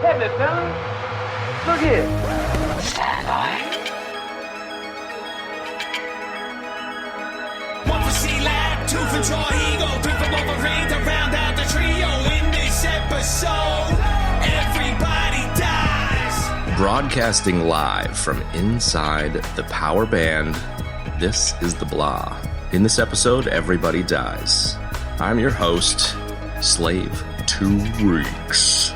at me, fellas. Look here. Stand by. One for C-Lab, two for Troy Eagle, three for Wolverine to round out the trio. In this episode, everybody dies. Broadcasting live from inside the power band, this is The Blah. In this episode, everybody dies. I'm your host, Slave 2 Weeks,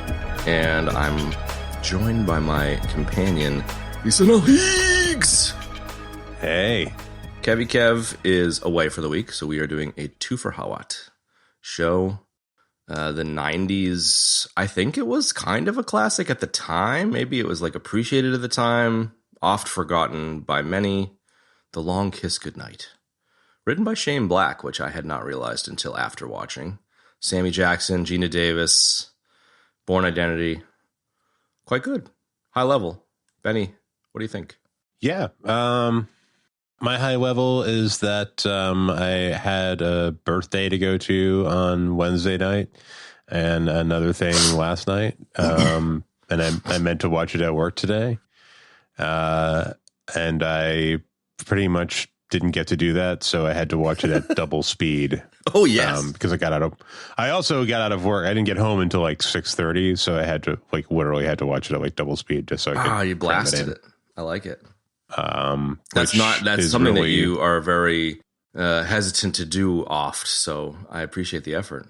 and I'm joined by my companion, Listener Higgs. Hey. Kevy Kev is away for the week, so we are doing a two for Hawat show. The 90s, I think it was kind of a classic at the time. Maybe it was like appreciated at the time, oft forgotten by many. The Long Kiss Goodnight. Written by Shane Black, which I had not realized until after watching. Sammy Jackson, Geena Davis, Bourne Identity. Quite good. High level. Benny, what do you think? Yeah. My high level is that I had a birthday to go to on Wednesday night and another thing last night. And I meant to watch it at work today. And I pretty much didn't get to do that, so I had to watch it at double speed. Oh, yes. Because I also got out of work. I didn't get home until like 6:30, so I had to literally had to watch it at like double speed just so I could. Ah, you blasted it. I like it. That's something really, that you are very hesitant to do oft, so I appreciate the effort.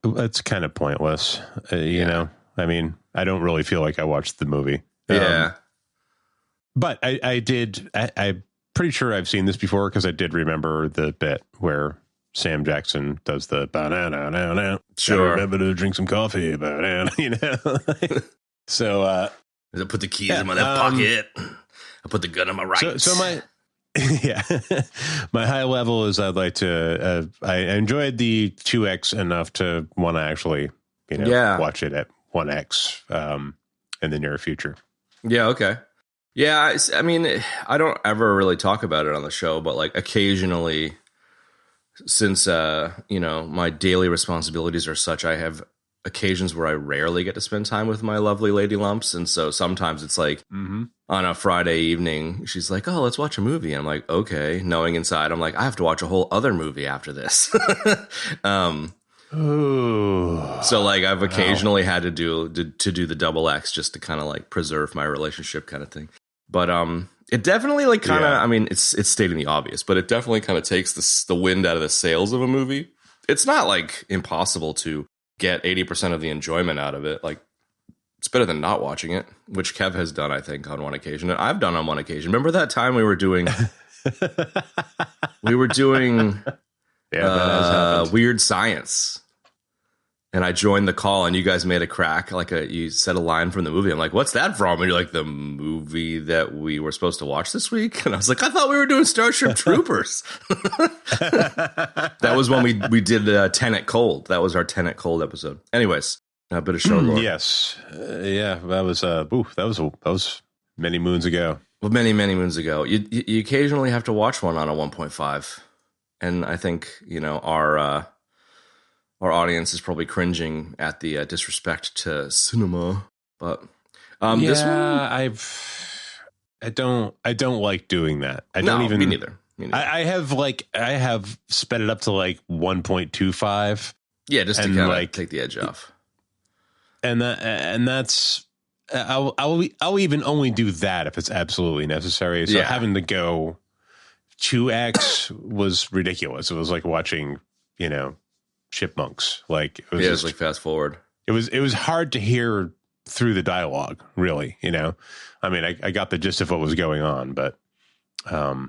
It's kind of pointless, you know. I mean, I don't really feel like I watched the movie. Yeah. But I did. I'm pretty sure I've seen this before because I did remember the bit where Sam Jackson does the banana. Sure. I remember to drink some coffee, banana. You know. So I put the keys in my left pocket. I put the gun on my right. So my my high level is I'd like to. I enjoyed the 2X enough to want to actually watch it at 1X in the near future. Yeah. Okay. Yeah, I mean, I don't ever really talk about it on the show, but like occasionally, since, my daily responsibilities are such, I have occasions where I rarely get to spend time with my lovely lady lumps. And so sometimes it's like on a Friday evening, she's like, oh, let's watch a movie. And I'm like, okay, knowing inside, I'm like, I have to watch a whole other movie after this. So like I've occasionally had to do the double X just to kind of like preserve my relationship kind of thing. But it definitely like kind of, I mean, it's stating the obvious, but it definitely kind of takes the wind out of the sails of a movie. It's not like impossible to get 80% of the enjoyment out of it. Like it's better than not watching it, which Kev has done, I think, on one occasion. And I've done on one occasion. Remember that time we were doing Weird Science. And I joined the call, and you guys made a crack, you said a line from the movie. I'm like, "What's that from?" And you're like, "The movie that we were supposed to watch this week." And I was like, "I thought we were doing Starship Troopers." That was when we did Tenet Cold. That was our Tenet Cold episode. Anyways, a bit of show lore. Yes, that was many moons ago. Well, many moons ago. You occasionally have to watch one on a 1.5, and I think our audience is probably cringing at the disrespect to cinema, but this one, I don't like doing that. Me neither. I have sped it up to like 1.25. Yeah, just to kind of take the edge off. And that's I'll even only do that if it's absolutely necessary. So having to go 2X was ridiculous. It was like watching, Chipmunks. Like it was just like fast forward. It was hard to hear through the dialogue, really. I mean, I got the gist of what was going on, but I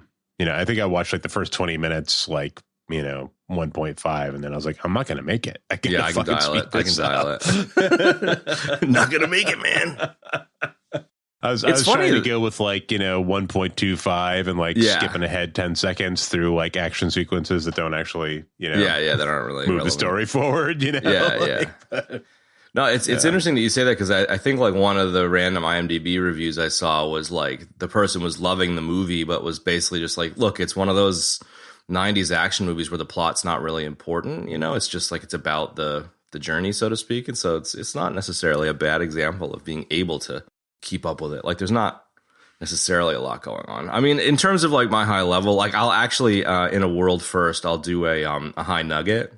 think I watched like the first 20 minutes, 1.5, and then I was like, I'm not going to make it. I can dial it. Not going to make it, man. I was trying to go with 1.25 and skipping ahead 10 seconds through action sequences that don't actually, that aren't really move the story forward, No, it's interesting that you say that because I think one of the random IMDb reviews I saw was the person was loving the movie, but was basically just look, it's one of those 90s action movies where the plot's not really important. It's just it's about the the journey, so to speak. And so it's not necessarily a bad example of being able to keep up with it. Like there's not necessarily a lot going on. I mean, in terms of like my high level, like I'll actually in a world first, I'll do a high nugget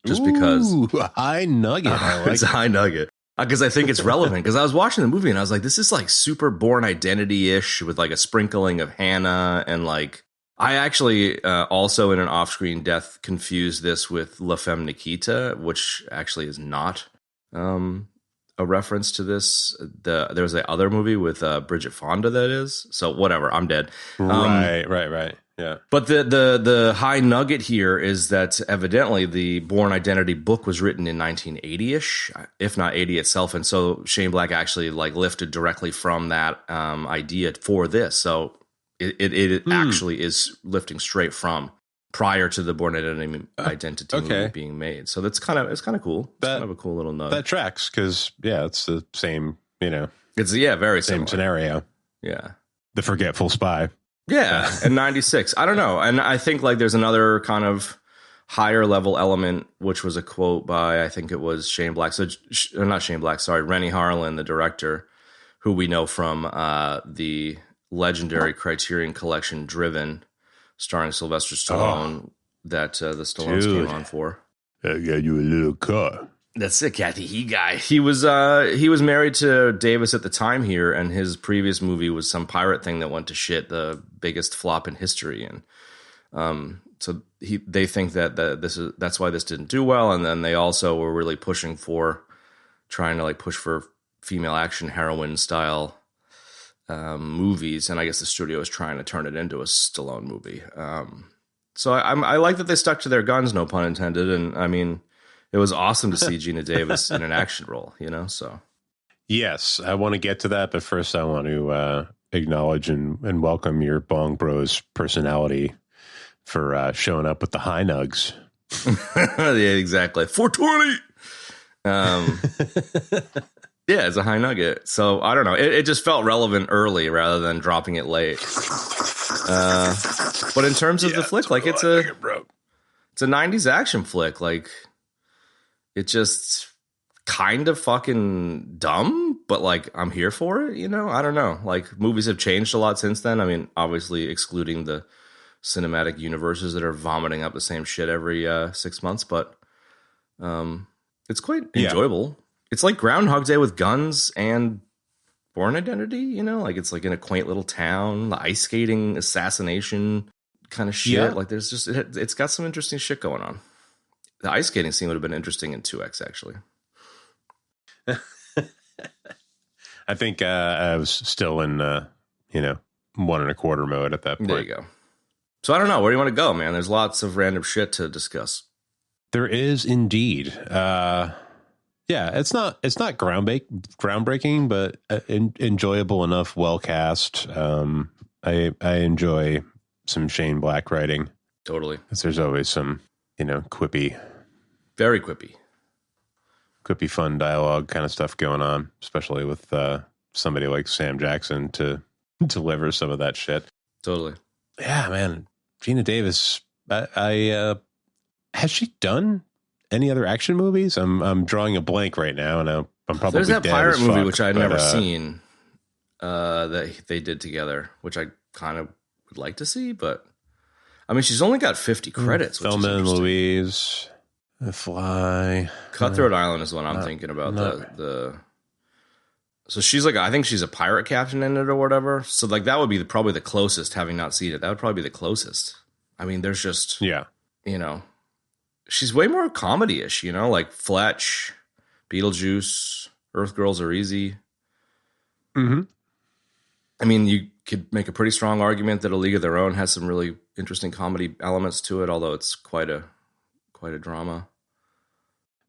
just because a high nugget. I like it's a high nugget. Because I think it's relevant. Because I was watching the movie and I was like, this is like super Bourne Identity-ish with like a sprinkling of Hannah. And like, I actually also in an off-screen death confused this with La Femme Nikita, which actually is not a reference to this. There's a other movie with Bridget Fonda that is. So whatever, I'm dead. Right. Yeah. But the high nugget here is that evidently the Bourne Identity book was written in 1980-ish, if not 80 itself. And so Shane Black actually like lifted directly from that idea for this. So it actually is lifting straight from prior to the Bourne Identity movie being made. So it's kind of cool. It's kind of a cool little nugget. That tracks because, it's the same, It's, very same similar. scenario. Yeah. The forgetful spy. Yeah, and 96. I don't know. And I think like there's another kind of higher level element, which was a quote by, I think it was Shane Black. So, not Shane Black, sorry, Rennie Harlan, the director, who we know from the legendary Criterion Collection Driven, starring Sylvester Stallone, that the Stallones came on for. I got you a little car. That's it, Kathy. He was married to Davis at the time here, and his previous movie was some pirate thing that went to shit, the biggest flop in history. And so they think that that's why this didn't do well. And then they also were really trying to push for female action heroine style movies. And I guess the studio is trying to turn it into a Stallone movie. So I like that they stuck to their guns, no pun intended. And I mean, it was awesome to see Geena Davis in an action role, so. Yes, I want to get to that, but first I want to acknowledge and welcome your Bong Bros personality for showing up with the high nugs. Yeah, exactly. 420! Yeah, it's a high nugget. So, I don't know. It just felt relevant early rather than dropping it late. But in terms of the flick, like, it's a 90s action flick, like... It's just kind of fucking dumb, but like I'm here for it, I don't know. Like movies have changed a lot since then. I mean, obviously excluding the cinematic universes that are vomiting up the same shit every 6 months, but it's quite enjoyable. It's like Groundhog Day with guns and Bourne Identity, like it's like in a quaint little town, the ice skating assassination kind of shit. Yeah. Like there's just it's got some interesting shit going on. The ice skating scene would have been interesting in 2X, actually. I think I was still in, 1.25 mode at that point. There you go. So I don't know. Where do you want to go, man? There's lots of random shit to discuss. There is indeed. It's not groundbreaking, but enjoyable enough. Well cast. I enjoy some Shane Black writing. Totally. Because there's always some. Quippy. Very quippy, fun dialogue kind of stuff going on, especially with somebody like Sam Jackson to deliver some of that shit. Totally. Yeah, man. Geena Davis, I has she done any other action movies? I'm drawing a blank right now, and I'm probably there's that dead pirate as movie fuck, which I'd never seen that they did together, which I kind of would like to see, but. I mean, she's only got 50 credits. Thelma and Louise, The Fly. Cutthroat Island is what I'm thinking about. So she's like, I think she's a pirate captain in it or whatever. So like that would be probably the closest, having not seen it. That would probably be the closest. I mean, there's just, she's way more comedy-ish, like Fletch, Beetlejuice, Earth Girls Are Easy. Mm-hmm. I mean, you could make a pretty strong argument that A League of Their Own has some really interesting comedy elements to it, although it's quite a drama.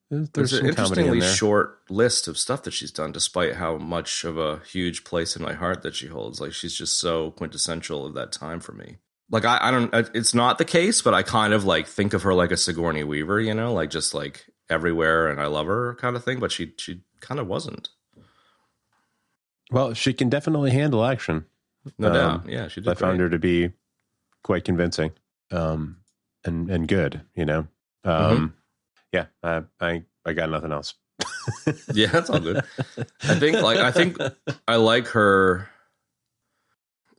There's an interestingly short list of stuff that she's done, despite how much of a huge place in my heart that she holds. Like, she's just so quintessential of that time for me. Like, I don't, it's not the case, but I kind of like think of her like a Sigourney Weaver, like just like everywhere and I love her kind of thing, but she kind of wasn't. Well, she can definitely handle action. No doubt. Yeah, she did. I found her to be quite convincing and good, Yeah, I I got nothing else. Yeah, that's all good. I think I like her.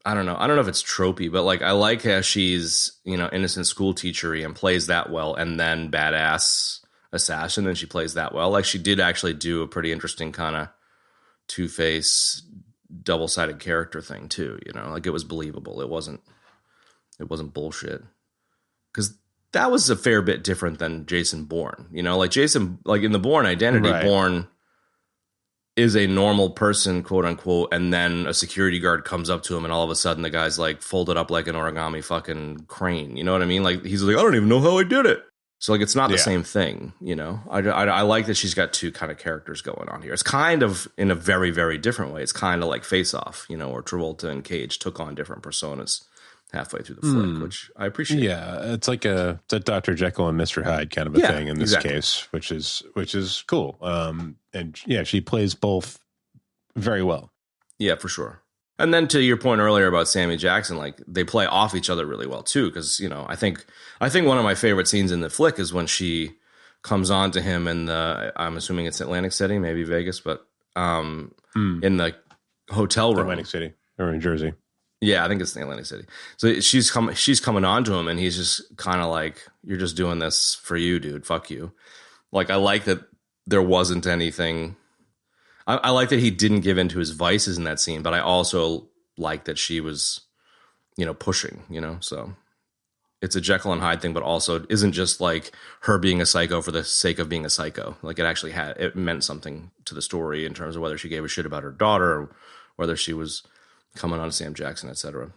I don't know if it's tropey, but like I like how she's, innocent school teachery and plays that well, and then badass assassin, and she plays that well. Like she did actually do a pretty interesting kind of Two-Face double-sided character thing too, like it was believable. It wasn't bullshit. Because that was a fair bit different than Jason Bourne, like Jason, like in the Bourne identity, Right. Bourne is a normal person, quote unquote, and then a security guard comes up to him and all of a sudden the guy's like folded up like an origami fucking crane. You know what I mean? Like he's like, I don't even know how I did it. So like, it's not the same thing, I like that she's got two kind of characters going on here. It's kind of in a very, very different way. It's kind of like Face Off, where Travolta and Cage took on different personas halfway through the flick, which I appreciate. Yeah, it's like a Dr. Jekyll and Mr. Hyde kind of a thing in this case, which is cool. And yeah, she plays both very well. Yeah, for sure. And then to your point earlier about Sammy Jackson, like they play off each other really well too, because I think one of my favorite scenes in the flick is when she comes on to him in the, I'm assuming it's Atlantic City, maybe Vegas, but in the hotel room, Atlantic City or in Jersey. Yeah, I think it's the Atlantic City. So she's coming on to him, and he's just kind of like, "You're just doing this for you, dude. Fuck you." Like I like that there wasn't anything. I like that he didn't give in to his vices in that scene, but I also like that she was, pushing, so it's a Jekyll and Hyde thing, but also isn't just like her being a psycho for the sake of being a psycho. Like it meant something to the story in terms of whether she gave a shit about her daughter or whether she was coming on to Sam Jackson, etc.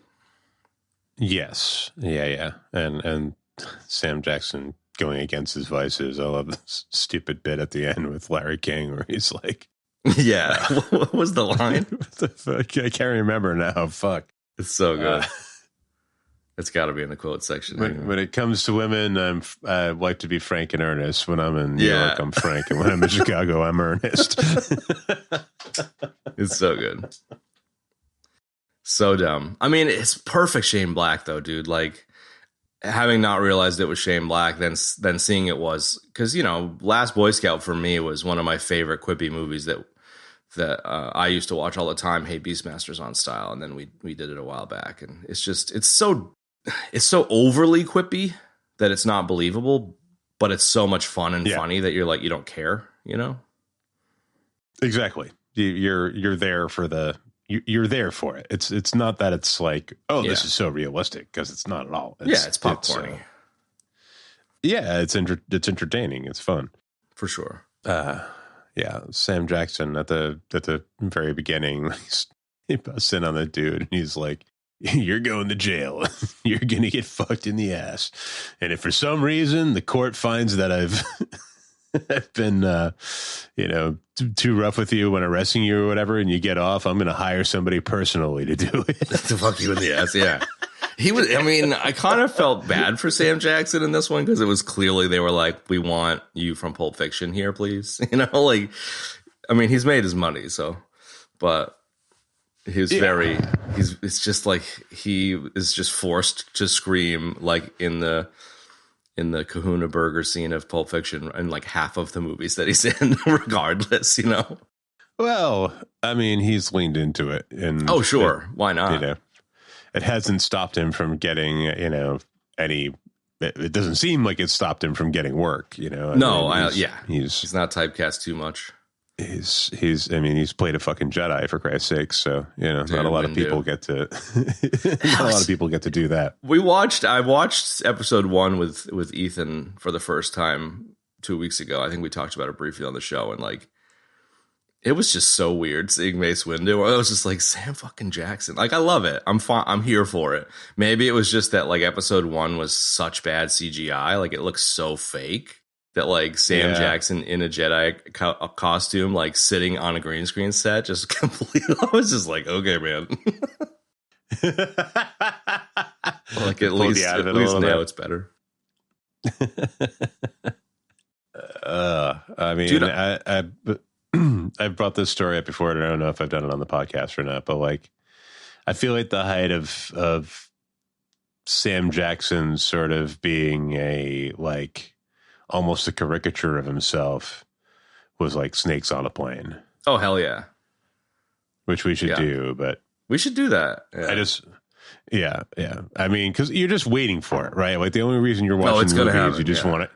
Yes. Yeah. And Sam Jackson going against his vices. I love this stupid bit at the end with Larry King where he's like, yeah. What was the line? What the fuck? I can't remember now. Fuck. It's so good. It's got to be in the quote section. When it comes to women, I like to be frank and earnest. When I'm in New York, I'm frank. And when I'm in Chicago, I'm earnest. It's so good. So dumb. I mean, it's perfect Shane Black, though, dude. Like, having not realized it was Shane Black, then seeing it was, because, Last Boy Scout for me was one of my favorite quippy movies that I used to watch all the time. Hey, Beastmaster's on style, and then we did it a while back, and it's so overly quippy that it's not believable, but it's so much fun and funny that you're like, you don't care, Exactly. You're there for you're there for it. It's not that it's like, this is so realistic, because it's not at all. It's popcorny. It's entertaining. It's fun for sure. Sam Jackson at the very beginning, he busts in on the dude and he's like, "You're going to jail. You're gonna get fucked in the ass. And if for some reason the court finds that I've been, too rough with you when arresting you or whatever, and you get off, I'm going to hire somebody personally to do it." To fuck you in the ass, yeah. He was, I kind of felt bad for Sam Jackson in this one, because it was clearly they were like, "We want you from Pulp Fiction here, please." He's made his money, so, but it's just like, he is just forced to scream like in the Kahuna Burger scene of Pulp Fiction and like half of the movies that he's in, regardless, Well, he's leaned into it. And oh, sure. Why not? It hasn't stopped him from getting, any, it doesn't seem like it stopped him from getting work, No, he's not typecast too much. He's played a fucking Jedi, for Christ's sake. So, not a lot of people get to, do that. I watched episode 1 with Ethan for the first time 2 weeks ago. I think we talked about it briefly on the show, and like, it was just so weird seeing Mace Windu. I was just like, Sam fucking Jackson. Like, I love it. I'm fine. I'm here for it. Maybe it was just that like episode 1 was such bad CGI. Like, it looks so fake that like Sam Jackson in a Jedi costume, like sitting on a green screen set, just completely. I was just like, okay, man. Like at least now it's better. Dude, I've brought this story up before, and I don't know if I've done it on the podcast or not, but like, I feel like the height of Sam Jackson sort of being almost a caricature of himself was like Snakes on a Plane, Oh, hell yeah. which we should Yeah. do. But We should do that. Yeah. yeah. I mean, because you're just waiting for it, right? Like the only reason you're watching it's the gonna movie is happen,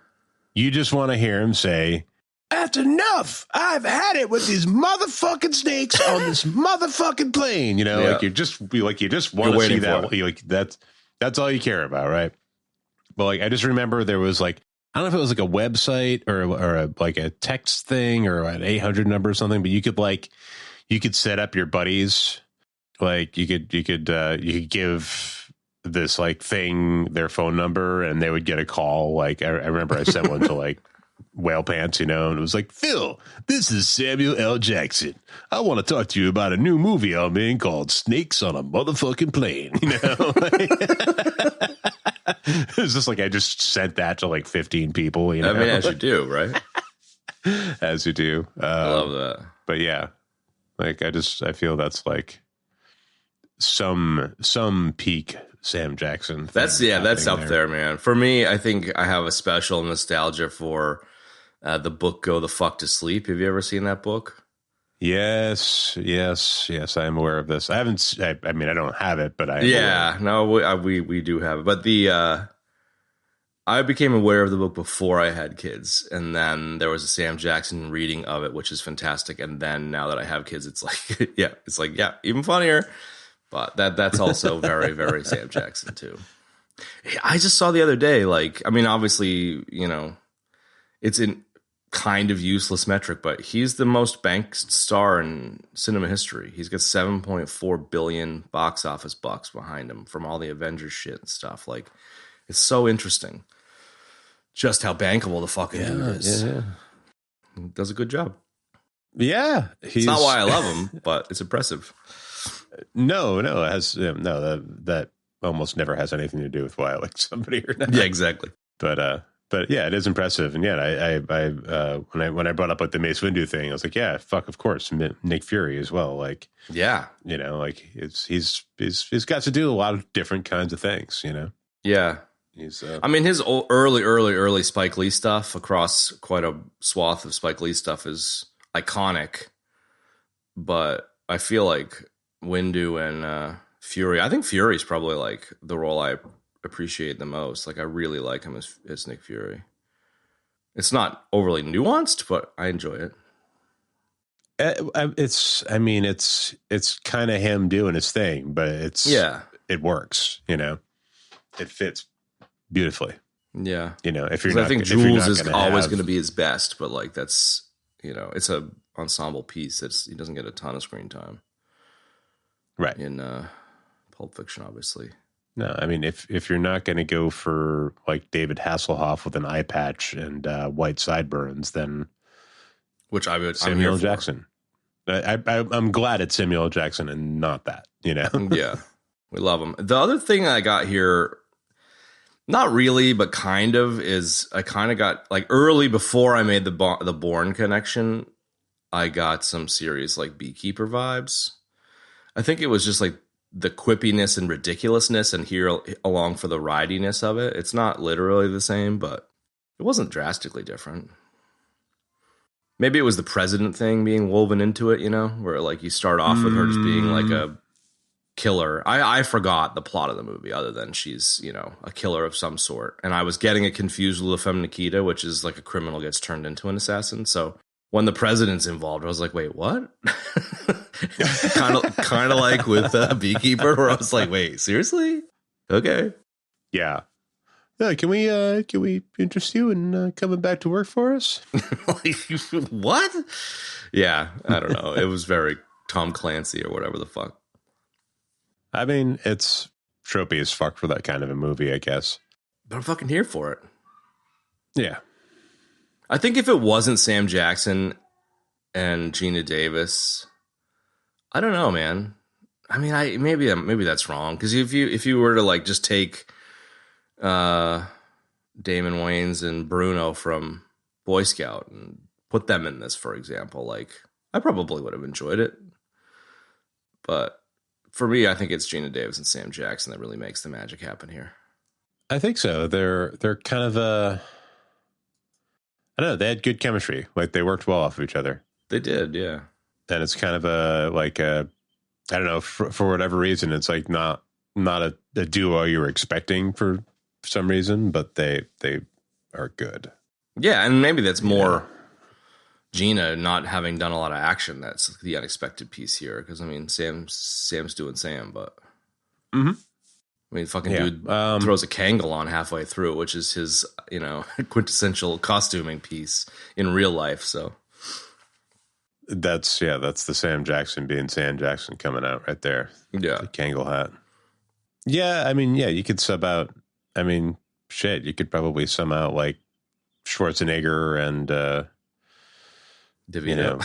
you just want to hear him say, "That's enough. I've had it with these motherfucking snakes on this motherfucking plane." You know, Yeah. like you just want to see waiting that. for Like that's all you care about, right? But like, I just remember there was like, I don't know if it was like a website or like a text thing or an 800 number or something, but you could set up your buddies. Like you could give this like thing their phone number and they would get a call. Like I remember I sent one to like Whale Pants, you know, and it was like, "Phil, this is Samuel L. Jackson. I want to talk to you about a new movie I'm in called Snakes on a Motherfucking Plane." You know, it was just like I just sent that to like 15 people. You know, I mean, as you do, right? as you do. I love that. But yeah, like I feel that's like some peak Sam Jackson. That's up there, man. For me, I think I have a special nostalgia for the book "Go the Fuck to Sleep." Have you ever seen that book? Yes. I am aware of this. I haven't. I mean, I don't have it, but I. We do have it. But I became aware of the book before I had kids, and then there was a Sam Jackson reading of it, which is fantastic. And then now that I have kids, it's like, even funnier. But that's also very, very Sam Jackson too. I just saw the other day, like, I mean, obviously, you know, it's a kind of useless metric, but he's the most banked star in cinema history. He's got 7.4 billion box office bucks behind him from all the Avengers shit and stuff. Like, it's so interesting just how bankable the fucking dude is. Yeah. He does a good job. Yeah. It's not why I love him, but it's impressive. No, it has that almost never has anything to do with why I like somebody or not. Yeah, exactly. But yeah, it is impressive. And yeah, I when I brought up like the Mace Windu thing, I was like, yeah, fuck, of course, Nick Fury as well. Like, yeah, you know, like he's got to do a lot of different kinds of things, you know. Yeah, I mean, his early Spike Lee stuff across quite a swath of Spike Lee stuff is iconic, but I feel like Windu and Fury. I think Fury's probably like the role I appreciate the most. Like I really like him as Nick Fury. It's not overly nuanced, but I enjoy it. It's kind of him doing his thing, but it works. You know, it fits beautifully. Yeah, you know, I think Jules is always going to be his best, but like that's, you know, it's a ensemble piece. He doesn't get a ton of screen time. Right. In Pulp Fiction, obviously. No, I mean, if you're not going to go for like David Hasselhoff with an eye patch and white sideburns, then which Samuel L. Jackson. I'm glad it's Samuel L. Jackson and not that, you know. Yeah, we love him. The other thing I got here, not really, but kind of, is I kind of got like early before I made the Bourne connection, I got some serious like Beekeeper vibes. I think it was just like the quippiness and ridiculousness and here along for the ridiness of it. It's not literally the same, but it wasn't drastically different. Maybe it was the president thing being woven into it, you know, where like you start off with her just being like a killer. I forgot the plot of the movie other than she's, you know, a killer of some sort. And I was getting it confused with La Femme Nikita, which is like a criminal gets turned into an assassin. So when the president's involved, I was like, wait, what? kind of like with Beekeeper, where I was like, wait, seriously? Okay. Yeah. Can we interest you in coming back to work for us? Like, what? Yeah, I don't know. It was very Tom Clancy or whatever the fuck. I mean, it's tropey as fuck for that kind of a movie, I guess. But I'm fucking here for it. Yeah. I think if it wasn't Sam Jackson and Geena Davis, I don't know, man. I mean, maybe that's wrong, because if you were to like just take Damon Wayans and Bruno from Boy Scout and put them in this, for example, like I probably would have enjoyed it. But for me, I think it's Geena Davis and Sam Jackson that really makes the magic happen here. I think so. They're kind of I don't know. They had good chemistry. Like they worked well off of each other. They did, yeah. And it's kind of I don't know, for whatever reason, it's like not a duo you were expecting for some reason, but they are good. Yeah, and maybe that's more Geena not having done a lot of action. That's the unexpected piece here. Because, I mean, Sam's doing Sam, but... Mm-hmm. I mean, fucking dude throws a Kangol on halfway through, which is his, quintessential costuming piece in real life, so... That's the Sam Jackson being Sam Jackson coming out right there. Yeah. The Kangol hat. Yeah, I mean, yeah, you could sub out, I mean, shit, you could probably sum out like Schwarzenegger and, DeVito.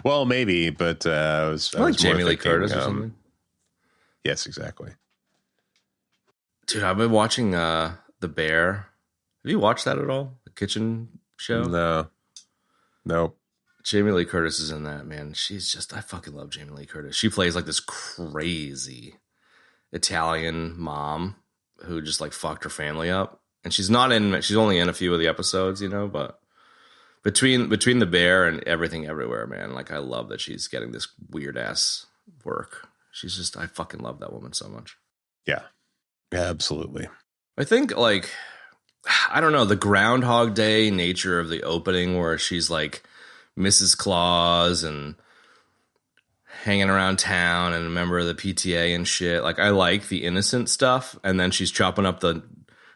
Well, maybe, but I was like Jamie Lee thinking, Curtis or something. Yes, exactly. Dude, I've been watching The Bear. Have you watched that at all? The kitchen show? No. Nope. Jamie Lee Curtis is in that, man. I fucking love Jamie Lee Curtis. She plays like this crazy Italian mom who just like fucked her family up. And she's only in a few of the episodes, but between The Bear and Everything Everywhere, man, like I love that she's getting this weird ass work. I fucking love that woman so much. Yeah. Yeah, absolutely. I think like, I don't know, the Groundhog Day nature of the opening where she's like Mrs. Claus and hanging around town and a member of the PTA and shit. Like I like the innocent stuff. And then she's chopping up the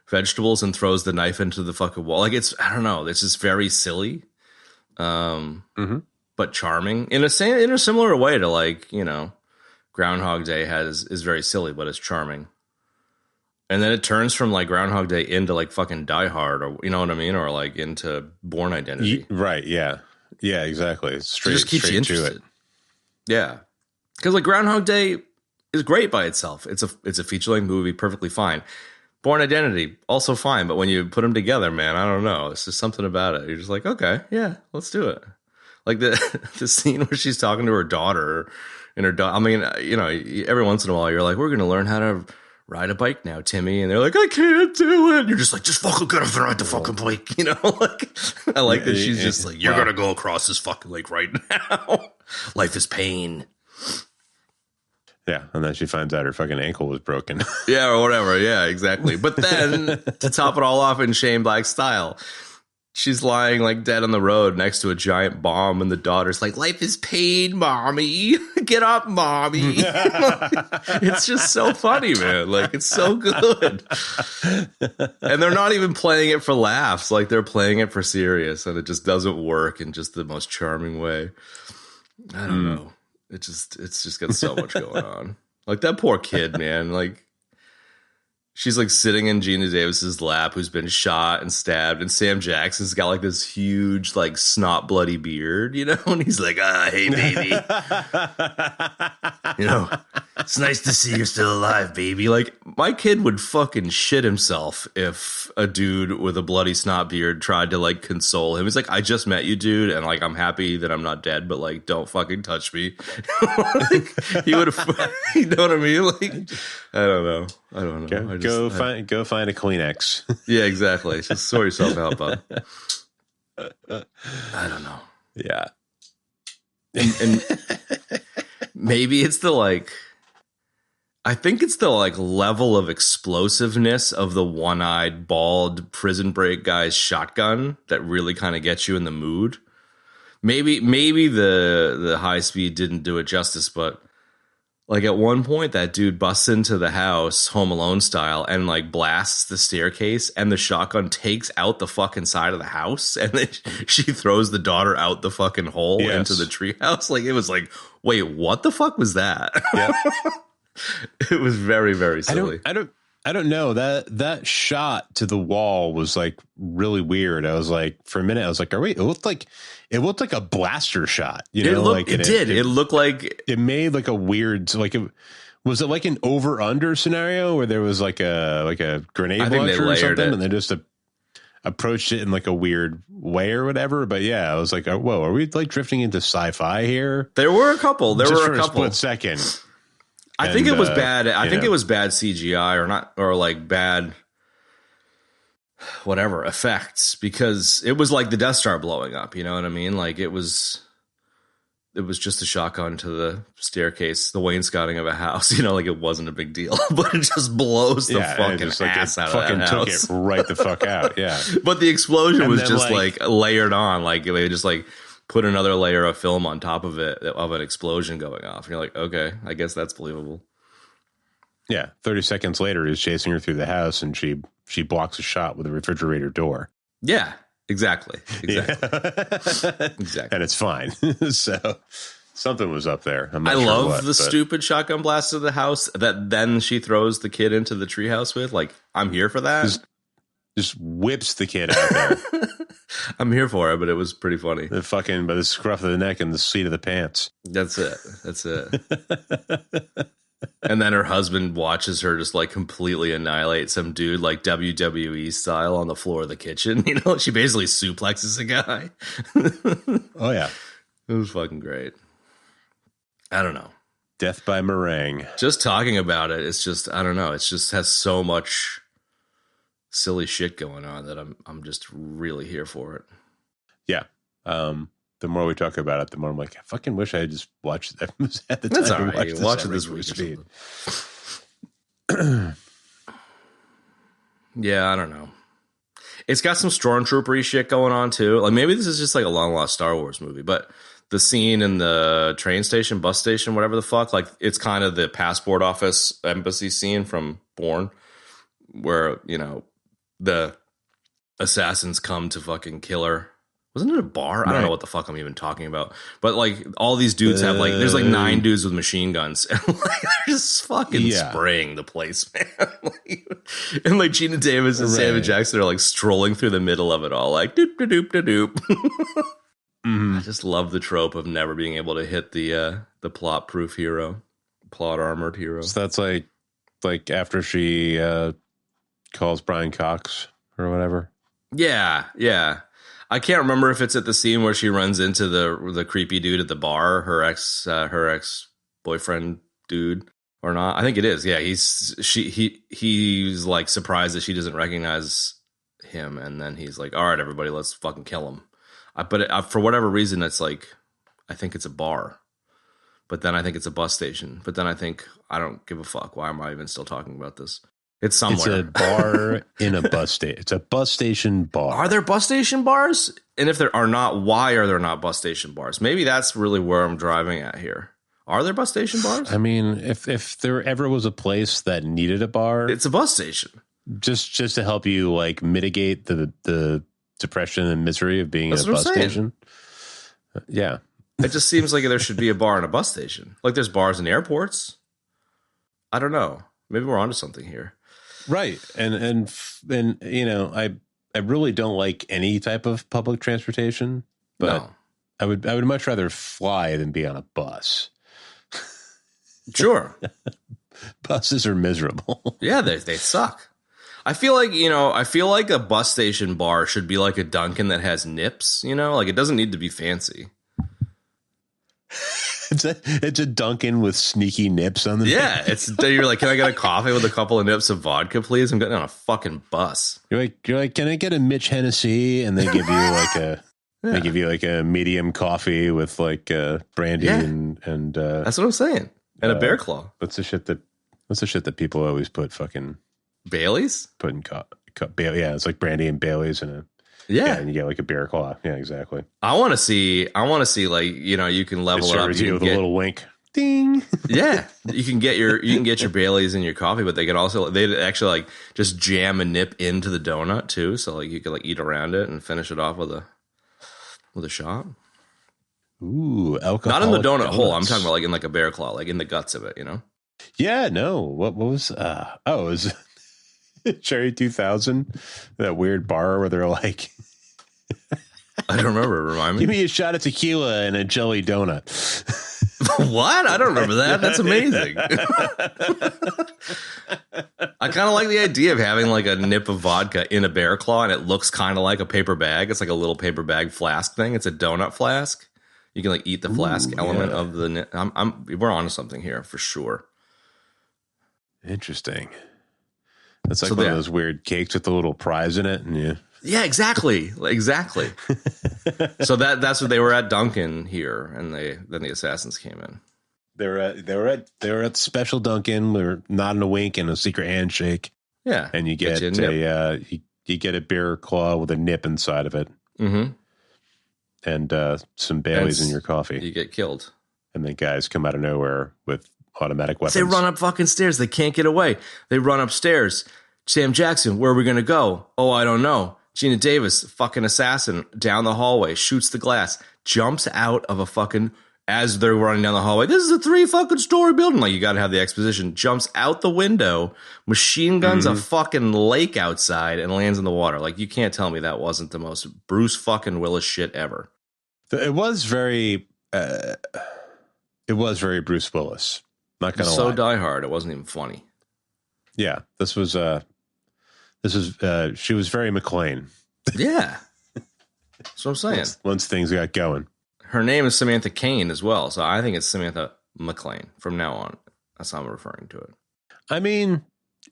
vegetables and throws the knife into the fucking wall. Like I don't know. It's just very silly. But charming in a similar way to like, Groundhog Day is very silly, but it's charming. And then it turns from like Groundhog Day into like fucking Die Hard, or you know what I mean, or like into Bourne Identity. Right? Yeah, yeah, exactly. Straight, just keeps straight you interested. to it. Yeah, because like Groundhog Day is great by itself. It's a feature-length movie, perfectly fine. Bourne Identity also fine, but when you put them together, man, I don't know. It's just something about it. You're just like, okay, yeah, let's do it. Like the scene where she's talking to her daughter, and her daughter. I mean, every once in a while, you're like, we're gonna learn how to ride a bike now, Timmy. And they're like, I can't do it. And you're just like, just fucking get up and ride the fucking bike. Like, I like that she's just like, you're going to go across this fucking lake right now. Life is pain. Yeah. And then she finds out her fucking ankle was broken. Yeah, or whatever. Yeah, exactly. But then to top it all off in Shane Black style, she's lying like dead on the road next to a giant bomb, and the daughter's like, life is pain, mommy. Get up, mommy. It's just so funny, man. Like, it's so good. And they're not even playing it for laughs. Like, they're playing it for serious, and it just doesn't work in just the most charming way. I don't know. It's just got so much going on. Like, that poor kid, man. Like, she's like sitting in Geena Davis's lap, who's been shot and stabbed, and Sam Jackson's got like this huge, like snot bloody beard, and he's like, hey baby, it's nice to see you're still alive, baby. Like, my kid would fucking shit himself if a dude with a bloody snot beard tried to like console him. He's like, I just met you, dude, and like I'm happy that I'm not dead, but like don't fucking touch me. Like, he would have, you know what I mean? Like, I don't know. Go find a Kleenex. Yeah, exactly. Just sort yourself out, bud. I don't know. Yeah. And maybe it's the like, I think it's the like level of explosiveness of the one-eyed, bald Prison Break guy's shotgun that really kind of gets you in the mood. Maybe the high speed didn't do it justice, but like at one point that dude busts into the house, Home Alone style, and like blasts the staircase, and the shotgun takes out the fucking side of the house, and then she throws the daughter out the fucking hole into the treehouse. Like, it was like, wait, what the fuck was that? Yep. It was very, very silly. I don't know. That shot to the wall was like really weird. I was like, for a minute, I was like, it looked like a blaster shot. It looked like it made like a weird, like was it like an over under scenario where there was like a grenade launcher or something, and they just approached it in like a weird way or whatever. But yeah, I was like, whoa, are we like drifting into sci-fi here? There were a couple. Split second. I think it was bad. I think it was bad CGI or not, or like bad. whatever effects, because it was like the Death Star blowing up. You know what I mean? Like it was just a shotgun to the staircase, the wainscoting of a house. You know, like it wasn't a big deal, but it just blows the fucking ass out of that house. Took it right the fuck out. Yeah. But the explosion was just like layered on. Like they just like put another layer of film on top of it, of an explosion going off. And you're like, okay, I guess that's believable. Yeah. 30 seconds later, he's chasing her through the house, and she blocks a shot with a refrigerator door. Yeah, exactly. Yeah. Exactly. And it's fine. So something was up there. I love the stupid shotgun blast of the house that then she throws the kid into the treehouse with. Like, I'm here for that. Just whips the kid out there. I'm here for it, but it was pretty funny. The fucking by the scruff of the neck and the seat of the pants. That's it. And then her husband watches her just like completely annihilate some dude, like WWE style, on the floor of the kitchen. You know, she basically suplexes a guy. Oh yeah, it was fucking great. I don't know. Death by meringue. Just talking about it, it's just, I don't know. It's just has so much silly shit going on that I'm just really here for it. Yeah. The more we talk about it, the more I'm like, I fucking wish I had just watched that at the time. That's all right. Watch it this week. Yeah, I don't know. It's got some stormtrooper-y shit going on too. Like maybe this is just like a long lost Star Wars movie, but the scene in the train station, bus station, whatever the fuck, like it's kind of the passport office embassy scene from Bourne, where, you know, the assassins come to fucking kill her. Wasn't it a bar? I don't know what the fuck I'm even talking about. But like all these dudes have like, there's like 9 dudes with machine guns. And like they're just fucking spraying the place, man. And like Geena Davis and Samuel Jackson are like strolling through the middle of it all, like doop doop doop doop doop. I just love the trope of never being able to hit the plot proof hero, plot armored hero. So that's like after she calls Brian Cox or whatever. Yeah, yeah. I can't remember if it's at the scene where she runs into the creepy dude at the bar, her ex boyfriend dude, or not. I think it is. Yeah, he's like surprised that she doesn't recognize him, and then he's like, "All right, everybody, let's fucking kill him." But for whatever reason, it's like I think it's a bar, but then I think it's a bus station, but then I think I don't give a fuck. Why am I even still talking about this? It's somewhere. It's a bar in a bus station. It's a bus station bar. Are there bus station bars? And if there are not, why are there not bus station bars? Maybe that's really where I'm driving at here. Are there bus station bars? I mean, if there ever was a place that needed a bar, it's a bus station. Just to help you like mitigate the depression and misery of being in a bus station. Yeah. It just seems like there should be a bar in a bus station. Like there's bars in airports. I don't know. Maybe we're onto something here. Right. And you know, I really don't like any type of public transportation, but no. I would much rather fly than be on a bus. Sure. Buses are miserable. Yeah, they suck. I feel like a bus station bar should be like a Dunkin' that has nips, you know? Like it doesn't need to be fancy. It's a Dunkin' with sneaky nips on the you're like, can I get a coffee with a couple of nips of vodka, please? I'm getting on a fucking bus. You're like, can I get a Mitch Hennessy? And they give you like a medium coffee with like brandy and that's what I'm saying. And a Bear Claw. What's the shit that people always put fucking Baileys? Put in yeah, it's like brandy and Baileys and and you get like a Bear Claw. Yeah, exactly. I want to see like, you know, you can level it up. You with a little wink. Ding. Yeah. You can get your Baileys in your coffee, but they actually like just jam a nip into the donut too. So like you could like eat around it and finish it off with a shot. Ooh, alcohol. Not in the donut hole. I'm talking about like in like a Bear Claw, like in the guts of it, you know? Yeah, no. What was it was Cherry 2000, that weird bar where they're like, I don't remember. Remind me. Give me a shot of tequila and a jelly donut. What? I don't remember that. That's amazing. I kind of like the idea of having like a nip of vodka in a Bear Claw, and it looks kind of like a paper bag. It's like a little paper bag flask thing. It's a donut flask. You can like eat the flask element of the nip. We're onto something here for sure. Interesting. It's like one of those weird cakes with the little prize in it, and yeah, exactly. So that's what they were at Dunkin' here, and then the assassins came in. They were at special Dunkin'. We were nodding a wink and a secret handshake. Yeah, and you get you get a beer claw with a nip inside of it, and some Baileys in your coffee. You get killed, and then guys come out of nowhere with automatic weapons. They run up fucking stairs. They can't get away. They run upstairs. Sam Jackson, where are we gonna go? Oh, I don't know. Geena Davis, fucking assassin, down the hallway, shoots the glass, jumps out of a fucking, as they're running down the hallway, this is a 3 fucking story building. Like, you gotta have the exposition. Jumps out the window, machine guns a fucking lake outside, and lands in the water. Like, you can't tell me that wasn't the most Bruce fucking Willis shit ever. It was very Bruce Willis. Not gonna lie. So Die Hard, it wasn't even funny. Yeah, this was she was very McClane. Yeah. That's what I'm saying. Once things got going. Her name is Samantha Kane as well, so I think it's Samantha McClane from now on. That's how I'm referring to it. I mean,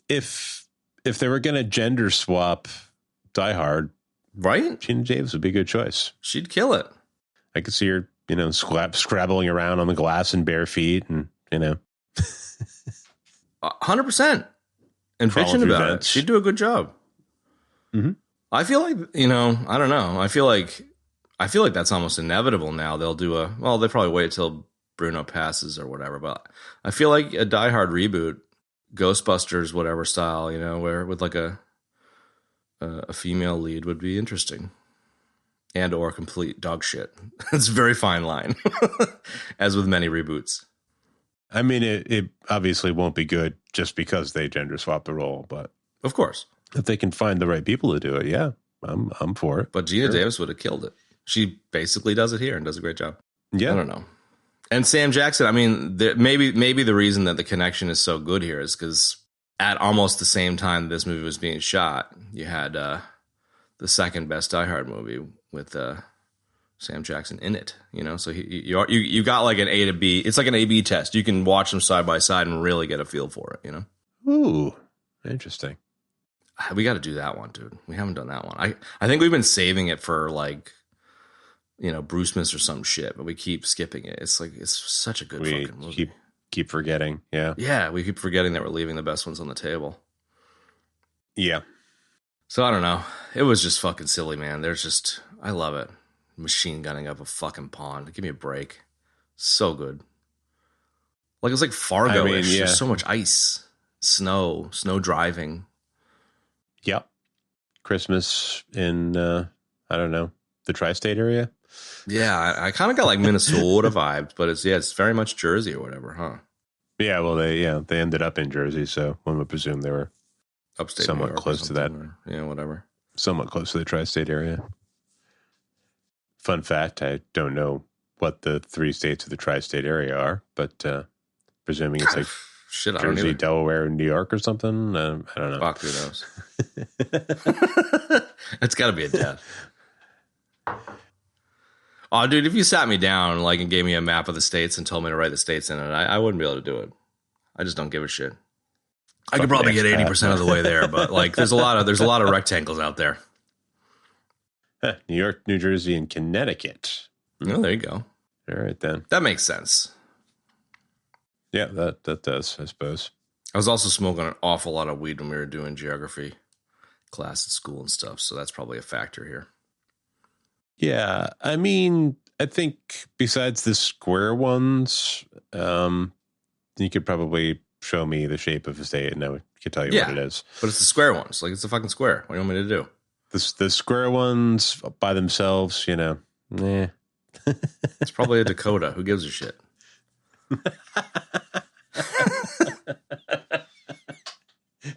if they were going to gender swap Die Hard, right? Geena Davis would be a good choice. She'd kill it. I could see her, scrabbling around on the glass in bare feet, and 100%. And bitching about it. She'd do a good job. Mm-hmm. I feel like, I don't know. I feel like that's almost inevitable now. They'll do they probably wait till Bruno passes or whatever, but I feel like a Die Hard reboot, Ghostbusters, whatever style, where with like a female lead would be interesting. And or complete dog shit. It's a very fine line, as with many reboots. I mean, it obviously won't be good just because they gender swap the role, but of course, if they can find the right people to do it, yeah, I'm for it. But Geena Davis would have killed it. She basically does it here and does a great job. Yeah, I don't know. And Sam Jackson, I mean, maybe the reason that the connection is so good here is because at almost the same time this movie was being shot, you had the second best Die Hard movie with Sam Jackson in it, so you got like an A to B. It's like an A/B test. You can watch them side by side and really get a feel for it, Ooh, interesting. We got to do that one, dude. We haven't done that one. I think we've been saving it for like, Bruce Miss or some shit, but we keep skipping it. It's like, it's such a good fucking movie. Keep forgetting. Yeah. Yeah. We keep forgetting that we're leaving the best ones on the table. Yeah. So I don't know. It was just fucking silly, man. I love it. Machine gunning up a fucking pond. Give me a break. So good. Like, it's like Fargo-ish. Yeah. There's so much ice, snow driving. Yep. Christmas in, I don't know, the tri-state area. Yeah. I kind of got like Minnesota vibes, but it's very much Jersey or whatever, huh? Yeah. Well, they ended up in Jersey. So one would presume they were upstate somewhat close to that. Whatever. Somewhat close to the tri-state area. Fun fact, I don't know what the 3 states of the tri-state area are, but presuming it's like shit, Jersey, Delaware, and New York or something. I don't know. Fuck, who knows? It's got to be a death. Oh, dude, if you sat me down and gave me a map of the states and told me to write the states in it, I wouldn't be able to do it. I just don't give a shit. I could probably get 80% of the way there, but there's a lot of rectangles out there. New York, New Jersey, and Connecticut. Oh, there you go. All right, then. That makes sense. Yeah, that does, I suppose. I was also smoking an awful lot of weed when we were doing geography class at school and stuff, so that's probably a factor here. Yeah, I mean, I think besides the square ones, you could probably show me the shape of a state and I could tell you what it is. But it's the square ones. It's the fucking square. What do you want me to do? The square ones by themselves, nah. It's probably a Dakota. Who gives a shit?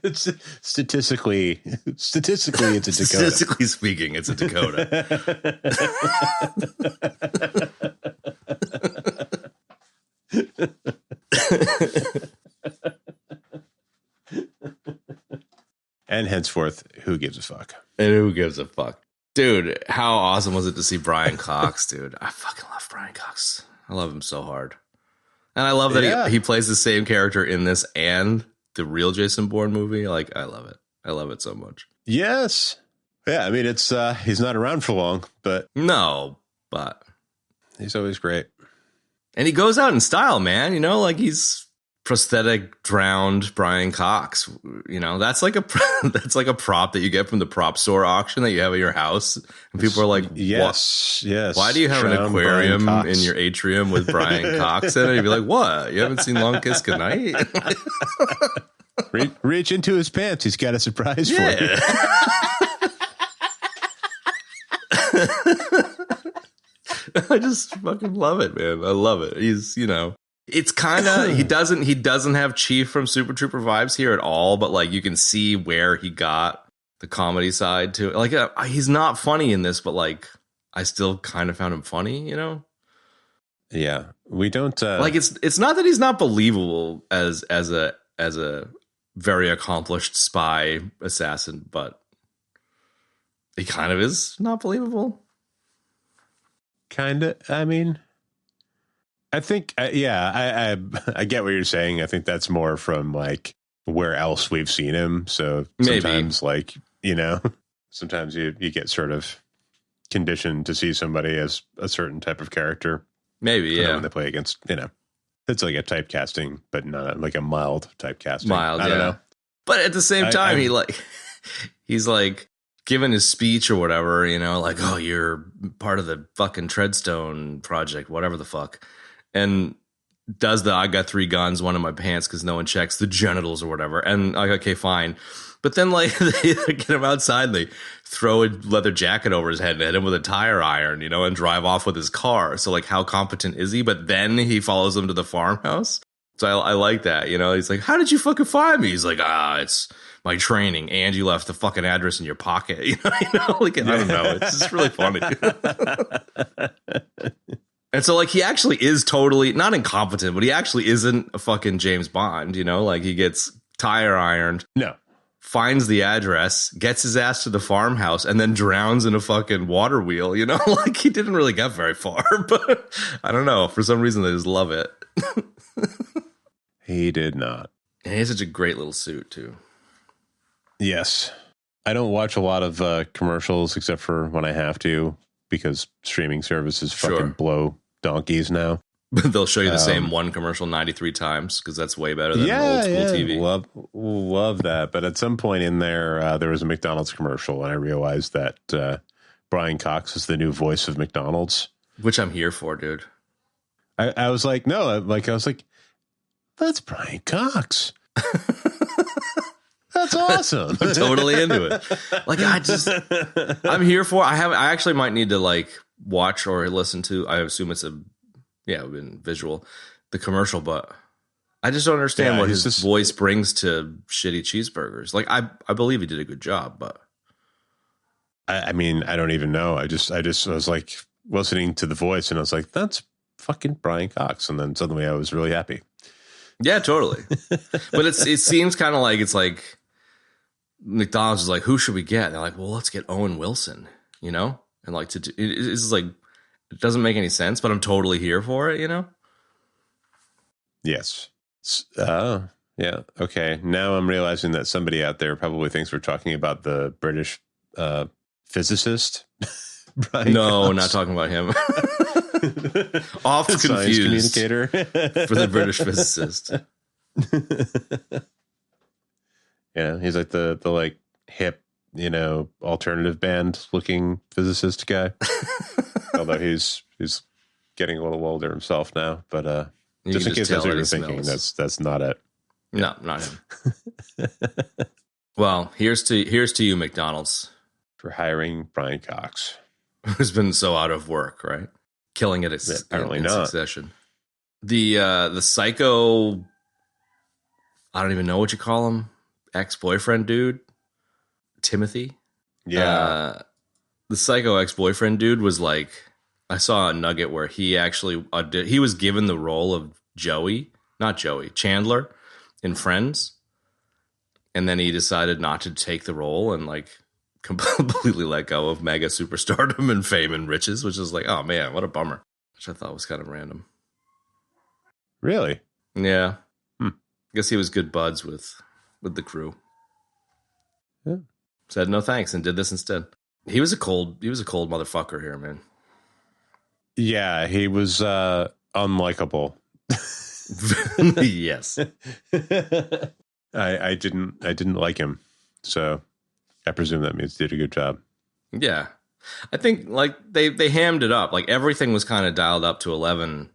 It's statistically, it's a Dakota. Statistically speaking, it's a Dakota. And henceforth, who gives a fuck? And who gives a fuck? Dude, how awesome was it to see Brian Cox, dude? I fucking love Brian Cox. I love him so hard. And I love that he plays the same character in this and the real Jason Bourne movie. I love it. I love it so much. Yes. Yeah, I mean, it's he's not around for long, but No, but he's always great. and he goes out in style, man. You know, like he's prosthetic drowned Brian Cox. You know, that's like a that's like a prop that you get from the prop store auction that you have at your house, and people are like, yes, yes. Why do you have an Drowned Brian aquarium Cox. in your atrium with Brian Cox in it?" You'd be like, "What? You haven't seen Long Kiss Goodnight?" Reach into his pants. He's got a surprise for you. I just fucking love it, man. I love it. He's, you know, it's kind of he doesn't have Chief from Super Trooper vibes here at all, but like you can see where he got the comedy side to it. Like he's not funny in this, but like I still kind of found him funny, you know? Yeah, we don't like it's not that he's not believable as a very accomplished spy assassin, but he kind of is not believable. Kind of. I mean, I think, I get what you're saying. I think that's more from like where else we've seen him. So sometimes, like, you know, sometimes you get sort of conditioned to see somebody as a certain type of character. Maybe, yeah. When they play against, you know, it's like a typecasting, but not like a mild typecasting. Mild, I don't know. But at the same time, he's like giving his speech or whatever, you know, like, oh, you're part of the fucking Treadstone project, whatever the fuck. And does the I got 3 guns, one in my pants because no one checks the genitals or whatever. And like, okay, fine. But then like they get him outside and they throw a leather jacket over his head and hit him with a tire iron, you know, and drive off with his car. So like how competent is he? But then he follows them to the farmhouse. So I like that, you know. He's like, how did you fucking find me? He's like, it's my training, and you left the fucking address in your pocket. You know, like I don't know. It's just really funny. And so like he actually is totally not incompetent, but he actually isn't a fucking James Bond, you know, like he gets tire ironed. No. Finds the address, gets his ass to the farmhouse, and then drowns in a fucking water wheel, you know? Like, he didn't really get very far, but I don't know. For some reason, they just love it. He did not. And he has such a great little suit, too. Yes. I don't watch a lot of commercials except for when I have to, because streaming services fucking blow donkeys now. But they'll show you the same one commercial 93 times because that's way better than old school TV. Love that. But at some point in there, there was a McDonald's commercial, and I realized that Brian Cox is the new voice of McDonald's. Which I'm here for, dude. I was like, no, I was like, that's Brian Cox. That's awesome. I'm totally into it. Like, I'm here for. I actually might need to like watch or listen to. I assume it's been visual, the commercial, but I just don't understand what his voice brings to shitty cheeseburgers. Like, I believe he did a good job, but I mean, I don't even know. I was like listening to the voice, and I was like, that's fucking Brian Cox, and then suddenly I was really happy. Yeah, totally. But it seems kind of like it's like McDonald's is like, who should we get? They're like, well, let's get Owen Wilson, you know, and like it's like. It doesn't make any sense, but I'm totally here for it, you know? Yes. Yeah. Okay. Now I'm realizing that somebody out there probably thinks we're talking about the British physicist. Brian Cox. Not talking about him. Oft confused. Science communicator. For the British physicist. Yeah, he's like the like hip, you know, alternative band looking physicist guy. Although he's getting a little older himself now, but just in case that's what you're thinking, that's not it. No, not him. Well, here's to you, McDonald's, for hiring Brian Cox, who's been so out of work, right? Killing it in succession. The psycho, I don't even know what you call him, ex-boyfriend dude, Timothy. Yeah. The psycho ex-boyfriend dude was like, I saw a nugget where he actually he was given the role of Chandler in Friends, and then he decided not to take the role and like completely let go of mega superstardom and fame and riches, which is like, oh man, what a bummer. Which I thought was kind of random. Really? Yeah. I guess he was good buds with the crew. Yeah. Said no thanks and did this instead. He was a cold motherfucker here, man. Yeah, he was unlikable. Yes. I didn't like him. So I presume that means he did a good job. Yeah. I think like they hammed it up. Like everything was kind of dialed up to 11,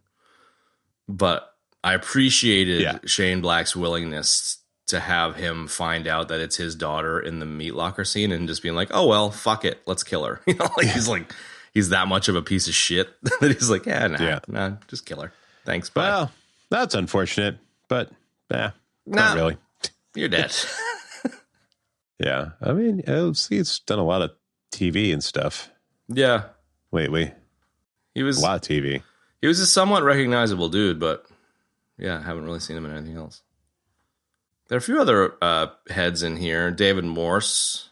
but I appreciated Shane Black's willingness to have him find out that it's his daughter in the meat locker scene and just being like, oh, well, fuck it. Let's kill her. You know, like he's that much of a piece of shit that he's like, nah, just kill her. Thanks. Bye. Well, that's unfortunate, but not really. You're dead. Yeah. I mean, he's done a lot of TV and stuff. Yeah. Lately. He was a lot of TV. He was a somewhat recognizable dude, but yeah, I haven't really seen him in anything else. There are a few other heads in here. David Morse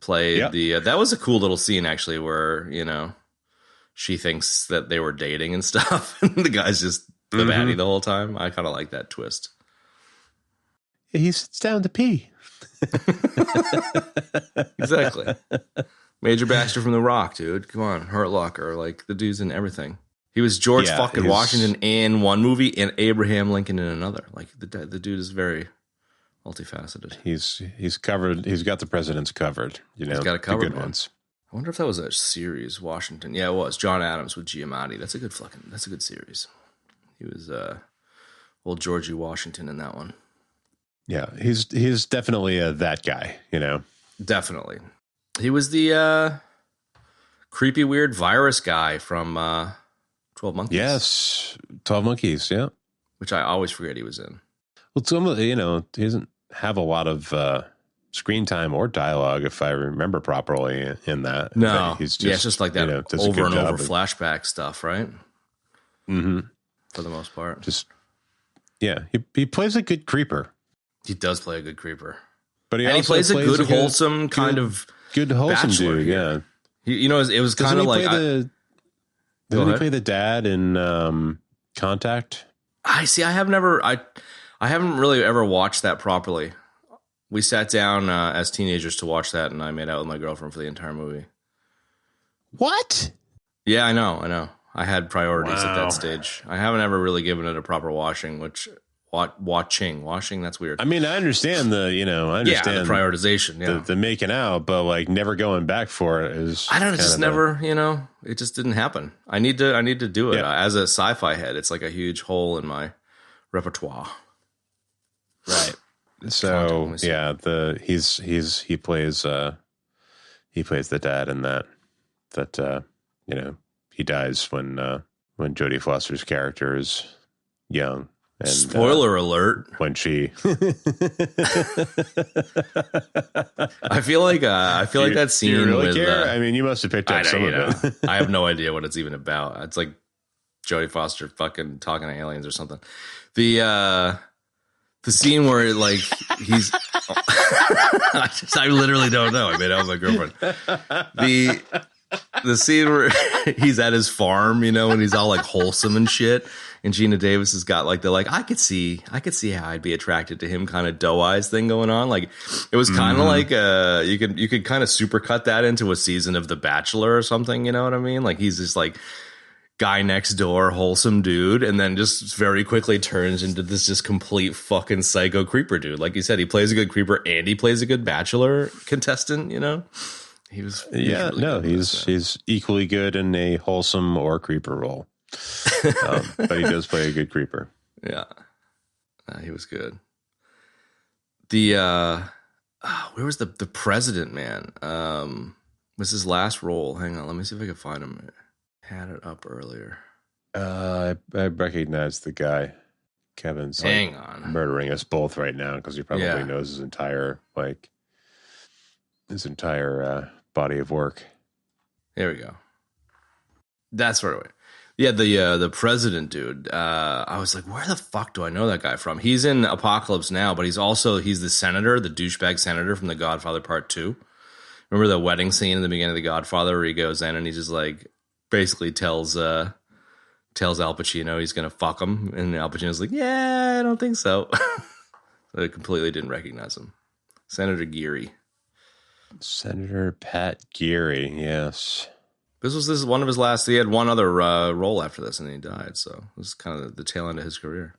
played that was a cool little scene actually where, you know, she thinks that they were dating and stuff. And the guy's just the baddie the whole time. I kind of like that twist. He sits down to pee. Exactly. Major Baxter from The Rock, dude. Come on. Hurt Locker. Like, the dude's in everything. He was George fucking Washington in one movie and Abraham Lincoln in another. Like, the dude is very multifaceted. He's covered. He's got the presidents covered. You know, he's got it covered, the good ones. I wonder if that was a series, Washington. Yeah, it was. John Adams with Giamatti. That's a good series. He was old Georgie Washington in that one. Yeah, he's definitely that guy, you know. Definitely. He was the creepy, weird virus guy from 12 Monkeys. Yes, 12 Monkeys, yeah. Which I always forget he was in. Well, some of, you know, he doesn't have a lot of screen time or dialogue, if I remember properly, in that. No, he's just, it's just like that, you know, over and over flashback stuff, right? Mm-hmm. For the most part. Just, yeah, he plays a good creeper. He does play a good creeper. But he plays a good, wholesome kind of wholesome dude, yeah. You know, it was kind of like... Didn't he play the dad in Contact? I haven't really ever watched that properly. We sat down as teenagers to watch that, and I made out with my girlfriend for the entire movie. What? Yeah, I know. I had priorities at that stage. I haven't ever really given it a proper washing, washing, that's weird. I mean, I understand the prioritization, the making out, but like never going back for it is. I don't know, just never, you know, it just didn't happen. I need to do it. As a sci-fi head, it's like a huge hole in my repertoire. Right. So yeah, he plays the dad in that you know, he dies when Jodie Foster's character is young. And, spoiler alert! When she, I feel like that scene. You really with, care? I mean, you must have picked up some of it. I have no idea what it's even about. It's like Jodie Foster fucking talking to aliens or something. The scene where like he's, I literally don't know. I made out with my girlfriend. The scene where he's at his farm, you know, and he's all like wholesome and shit. And Geena Davis has got like I could see how I'd be attracted to him kind of doe eyes thing going on. Like it was kind of like you could kind of supercut that into a season of The Bachelor or something. You know what I mean? Like he's just like guy next door, wholesome dude, and then just very quickly turns into this just complete fucking psycho creeper dude. Like you said, he plays a good creeper and he plays a good Bachelor contestant. You know, he's equally good in a wholesome or creeper role. But he does play a good creeper. Yeah, he was good. The where was the president, man? Was his last role? Hang on, let me see if I can find him. I had it up earlier. I recognize the guy. Kevin's murdering us both right now because he probably knows his entire body of work. There we go. That's right away. Yeah, the president dude. I was like, where the fuck do I know that guy from? He's in Apocalypse Now, but he's the senator, the douchebag senator from The Godfather Part 2. Remember the wedding scene in the beginning of The Godfather where he goes in and he just like basically tells Al Pacino he's gonna fuck him, and Al Pacino's like, yeah, I don't think so. So I completely didn't recognize him. Senator Geary. Senator Pat Geary, yes. This is one of his last. He had one other role after this, and then he died. So this is kind of the tail end of his career.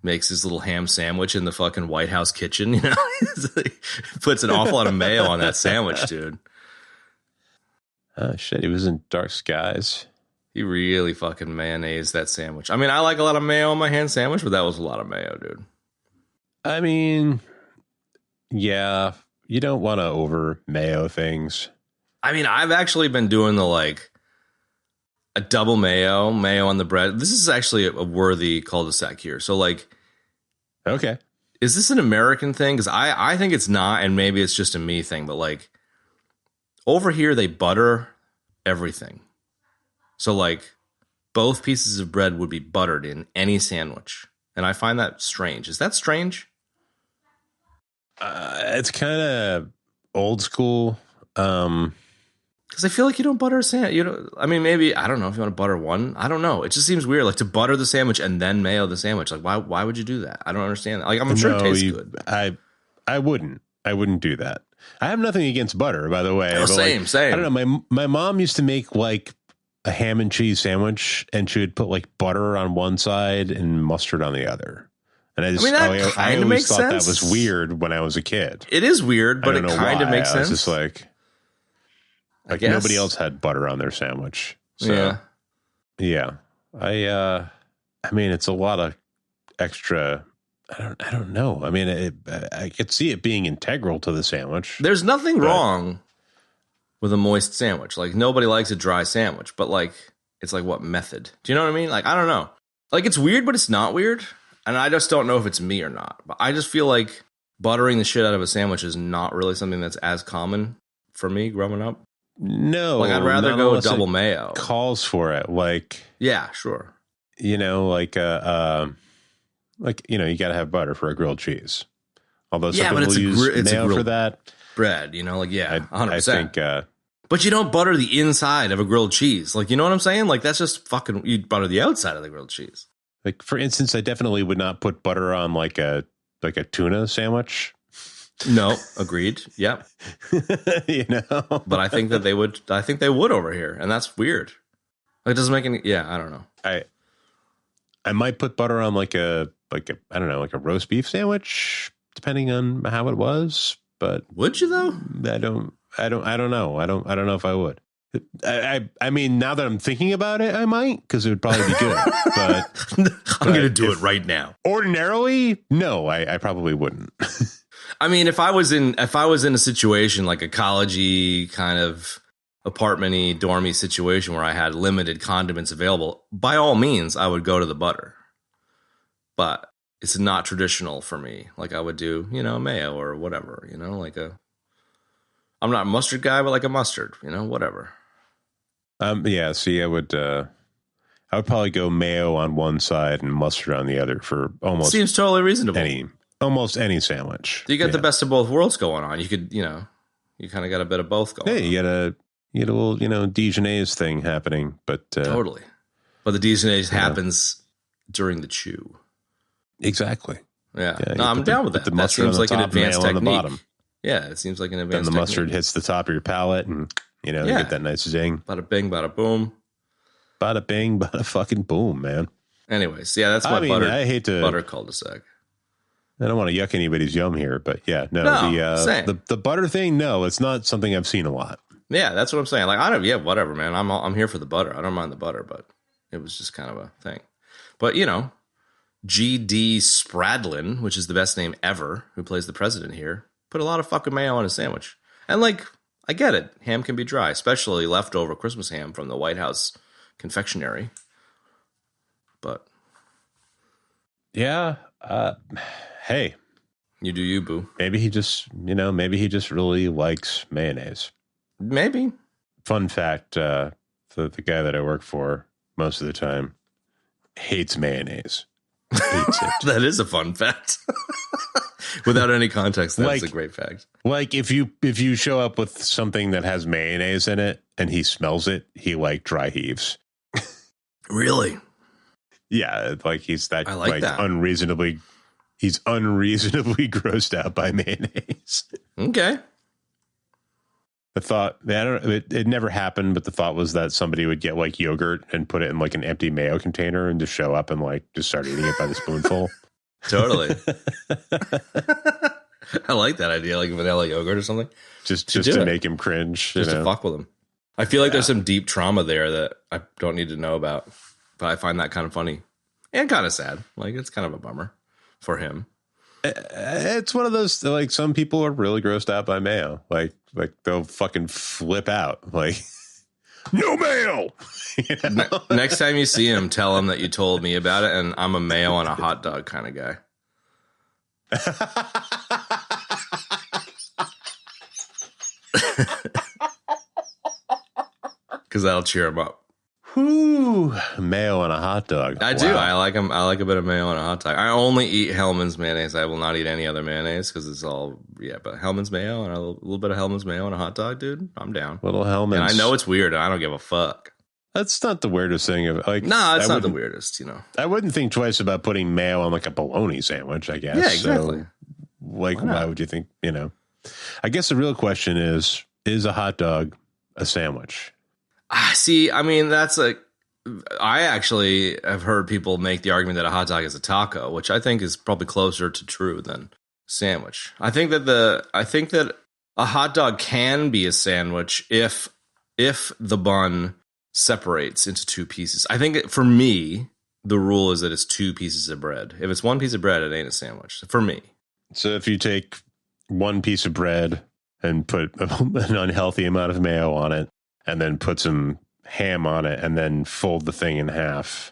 Makes his little ham sandwich in the fucking White House kitchen. You know, puts an awful lot of mayo on that sandwich, dude. Oh shit, he was in Dark Skies. He really fucking mayonnaise that sandwich. I mean, I like a lot of mayo on my ham sandwich, but that was a lot of mayo, dude. I mean, yeah, you don't want to over mayo things. I mean, I've actually been doing a double mayo on the bread. This is actually a worthy cul-de-sac here. So Okay. Is this an American thing? Because I think it's not, and maybe it's just a me thing, but over here they butter everything. So both pieces of bread would be buttered in any sandwich. And I find that strange. Is that strange? It's kind of old school. Because I feel like you don't butter a sandwich. I mean, maybe, I don't know if you want to butter one. I don't know. It just seems weird, to butter the sandwich and then mayo the sandwich. Why would you do that? I don't understand that. I'm sure it tastes good. I wouldn't do that. I have nothing against butter, by the way. Oh, same. I don't know. My mom used to make a ham and cheese sandwich, and she would put butter on one side and mustard on the other. And I always thought that was weird when I was a kid. It is weird, but it kind of makes sense. I was just nobody else had butter on their sandwich. So, yeah. I mean, it's a lot of extra. I don't know. I mean, I could see it being integral to the sandwich. There's nothing wrong with a moist sandwich. Nobody likes a dry sandwich, but it's what method? Do you know what I mean? I don't know. It's weird, but it's not weird. And I just don't know if it's me or not. But I just feel like buttering the shit out of a sandwich is not really something that's as common for me growing up. No. I'd rather go double mayo. Calls for it. Yeah, sure. You know, you got to have butter for a grilled cheese. Although some people use mayo for that. Bread, 100%. I think... but you don't butter the inside of a grilled cheese. You know what I'm saying? That's just fucking... You butter the outside of the grilled cheese. For instance, I definitely would not put butter on a tuna sandwich. No, agreed. Yeah. But I think that they would. I think they would over here, and that's weird. It doesn't make any. Yeah, I don't know. I might put butter on I don't know, a roast beef sandwich, depending on how it was. But would you though? I don't know. I don't know if I would. I mean, now that I'm thinking about it, I might, because it would probably be good. But I'm going to do it right now. Ordinarily, no, I probably wouldn't. I mean, if I was in a situation like a collegey kind of apartment-y, dormy situation where I had limited condiments available, by all means, I would go to the butter. But it's not traditional for me. I would do, mayo or whatever, I'm not a mustard guy, but a mustard, whatever. Yeah, see, I would probably go mayo on one side and mustard on the other for almost... Seems totally reasonable. Almost any sandwich. You got the best of both worlds going on. You could, you kind of got a bit of both going on. You got a little, Dijonnaise thing happening, but... totally. But the Dijonnaise happens during the chew. Exactly. Yeah. No, I'm down with that. That seems like an advanced technique. Yeah, it seems like an advanced technique. Then the mustard hits the top of your palate and, you get that nice zing. Bada bing, bada boom. Bada bing, bada fucking boom, man. Anyways, yeah, that's my butter cul-de-sac. I don't want to yuck anybody's yum here, but yeah, the butter thing, no, it's not something I've seen a lot. Yeah, that's what I'm saying. Whatever, man. I'm here for the butter. I don't mind the butter, but it was just kind of a thing. But, G.D. Spradlin, which is the best name ever, who plays the president here, put a lot of fucking mayo on his sandwich. And I get it. Ham can be dry, especially leftover Christmas ham from the White House confectionery. But yeah, hey, you do you, boo. Maybe he just really likes mayonnaise. Maybe. Fun fact: the guy that I work for most of the time hates mayonnaise. Hates it. That is a fun fact. Without any context, that's a great fact. If you show up with something that has mayonnaise in it and he smells it, he dry heaves. Really? Yeah, he's that that. unreasonably grossed out by mayonnaise. Okay. The thought, it never happened, but the thought was that somebody would get like yogurt and put it in like an empty mayo container and just show up and like just start eating it by the spoonful. Totally. I like that idea, like vanilla yogurt or something. Just to make him cringe. Just to fuck with him. I feel like there's some deep trauma there that I don't need to know about, but I find that kind of funny and kind of sad. Like, it's kind of a bummer for him. It's one of those, like, some people are really grossed out by mayo. Like they'll fucking flip out. Like, no mayo. You know? Next time you see him, tell him that you told me about it, and I'm a mayo on a hot dog kind of guy. Because that'll cheer him up. Whoo, mayo on a hot dog. I do. I like them. I like a bit of mayo on a hot dog. I only eat Hellman's mayonnaise. I will not eat any other mayonnaise because it's all, but Hellman's mayo and a little bit of Hellman's mayo on a hot dog, dude. I'm down. Little Hellman's. And I know it's weird. And I don't give a fuck. That's not the weirdest thing. Like, no, it's not the weirdest, you know. I wouldn't think twice about putting mayo on like a bologna sandwich, I guess. Yeah, exactly. So, like, why would you think, you know? I guess the real question is a hot dog a sandwich? See, I mean, that's like, I actually have heard people make the argument that a hot dog is a taco, which I think is probably closer to true than sandwich. I think that a hot dog can be a sandwich if the bun separates into two pieces. I think for me, the rule is that it's two pieces of bread. If it's one piece of bread, it ain't a sandwich for me. So if you take one piece of bread and put an unhealthy amount of mayo on it, and then put some ham on it, and then fold the thing in half,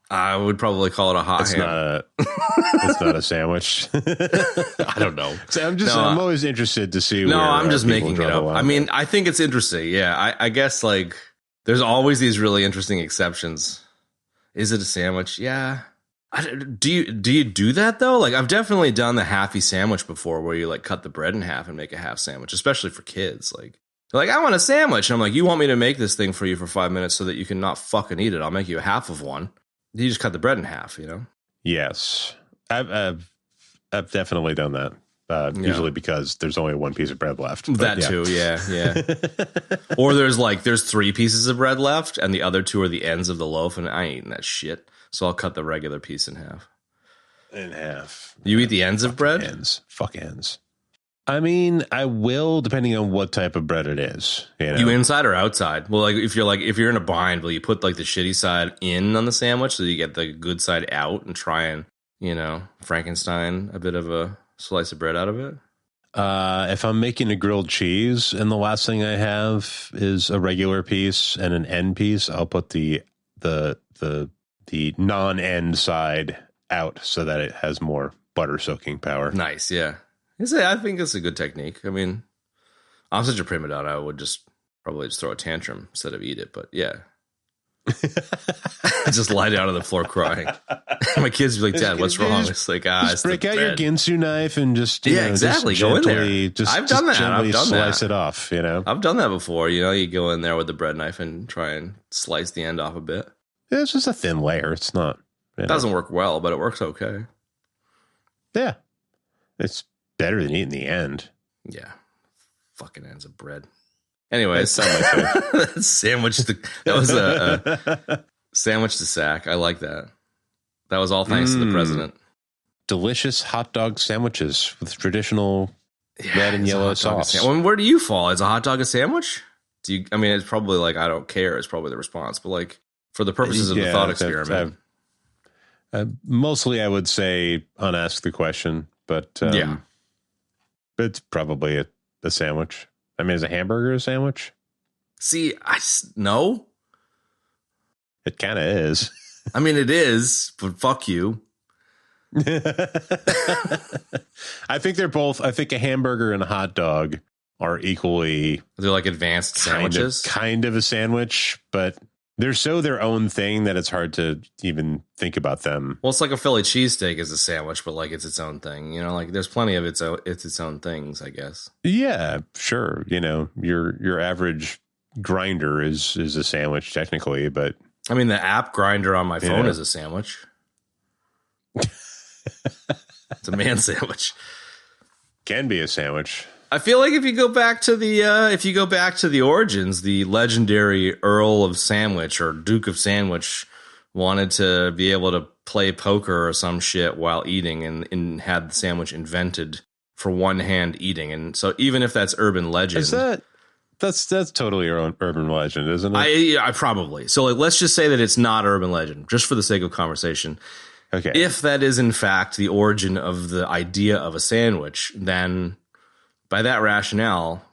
I would probably call it a hot ham. It's not a sandwich. I don't know. So I'm always interested to see. No, where, I'm just making it up. I mean, I think it's interesting. Yeah, I guess like there's always these really interesting exceptions. Is it a sandwich? Yeah. Do you do that though? Like, I've definitely done the halfy sandwich before, where you like cut the bread in half and make a half sandwich, especially for kids. Like, they're like, I want a sandwich. And I'm like, you want me to make this thing for you for 5 minutes so that you can not fucking eat it? I'll make you a half of one. You just cut the bread in half, you know? Yes, I've definitely done that. Usually because there's only one piece of bread left. Too, yeah. Or there's 3 pieces of bread left, and the other 2 are the ends of the loaf, and I ain't eating that shit. So I'll cut the regular piece in half. You eat the ends of bread? Fuck ends. I mean, I will, depending on what type of bread it is. You know? You inside or outside? Well, if you're in a bind, will you put like the shitty side in on the sandwich so you get the good side out and try and, you know, Frankenstein a bit of a slice of bread out of it? If I'm making a grilled cheese and the last thing I have is a regular piece and an end piece, I'll put the non-end side out so that it has more butter soaking power. Nice, yeah. I think it's a good technique. I mean, I'm such a prima donna, I would probably throw a tantrum instead of eat it. But yeah, just lie down on the floor crying. My kids be like, "Dad, what's wrong?" It's like, just break out your Ginsu knife and just exactly. Go in there. I've done that. I've done slice it off. You know, I've done that before. You know, you go in there with the bread knife and try and slice the end off a bit. It's just a thin layer. It's not. It doesn't work well, but it works okay. Yeah, it's better than eating the end. Yeah. Fucking ends of bread. Anyways, that was a sandwich to sack. I like that. That was all thanks to the president. Delicious hot dog sandwiches with traditional red and yellow sauce. Where do you fall? Is a hot dog a sandwich? It's probably like, I don't care. It's probably the response. But like, for the purposes of the thought experiment. Mostly I would say unask the question, but it's probably a sandwich. I mean, is a hamburger a sandwich? See, no. It kind of is. I mean, it is, but fuck you. I think they're both. I think a hamburger and a hot dog are equally. They're like advanced sandwiches. Kind of a sandwich, but they're so their own thing that it's hard to even think about them. Well, it's like a Philly cheesesteak is a sandwich, but like it's its own thing. You know, like there's plenty of its own things, I guess. Yeah, sure. You know, your average grinder is a sandwich technically, but I mean, the app grinder on my phone is a sandwich. It's a man sandwich. Can be a sandwich. I feel like if you go back to the origins, the legendary Earl of Sandwich or Duke of Sandwich wanted to be able to play poker or some shit while eating, and had the sandwich invented for one hand eating. And so even if that's urban legend, that's totally your own urban legend, isn't it? I probably. So like, let's just say that it's not urban legend, just for the sake of conversation. Okay. If that is in fact the origin of the idea of a sandwich, then by that rationale,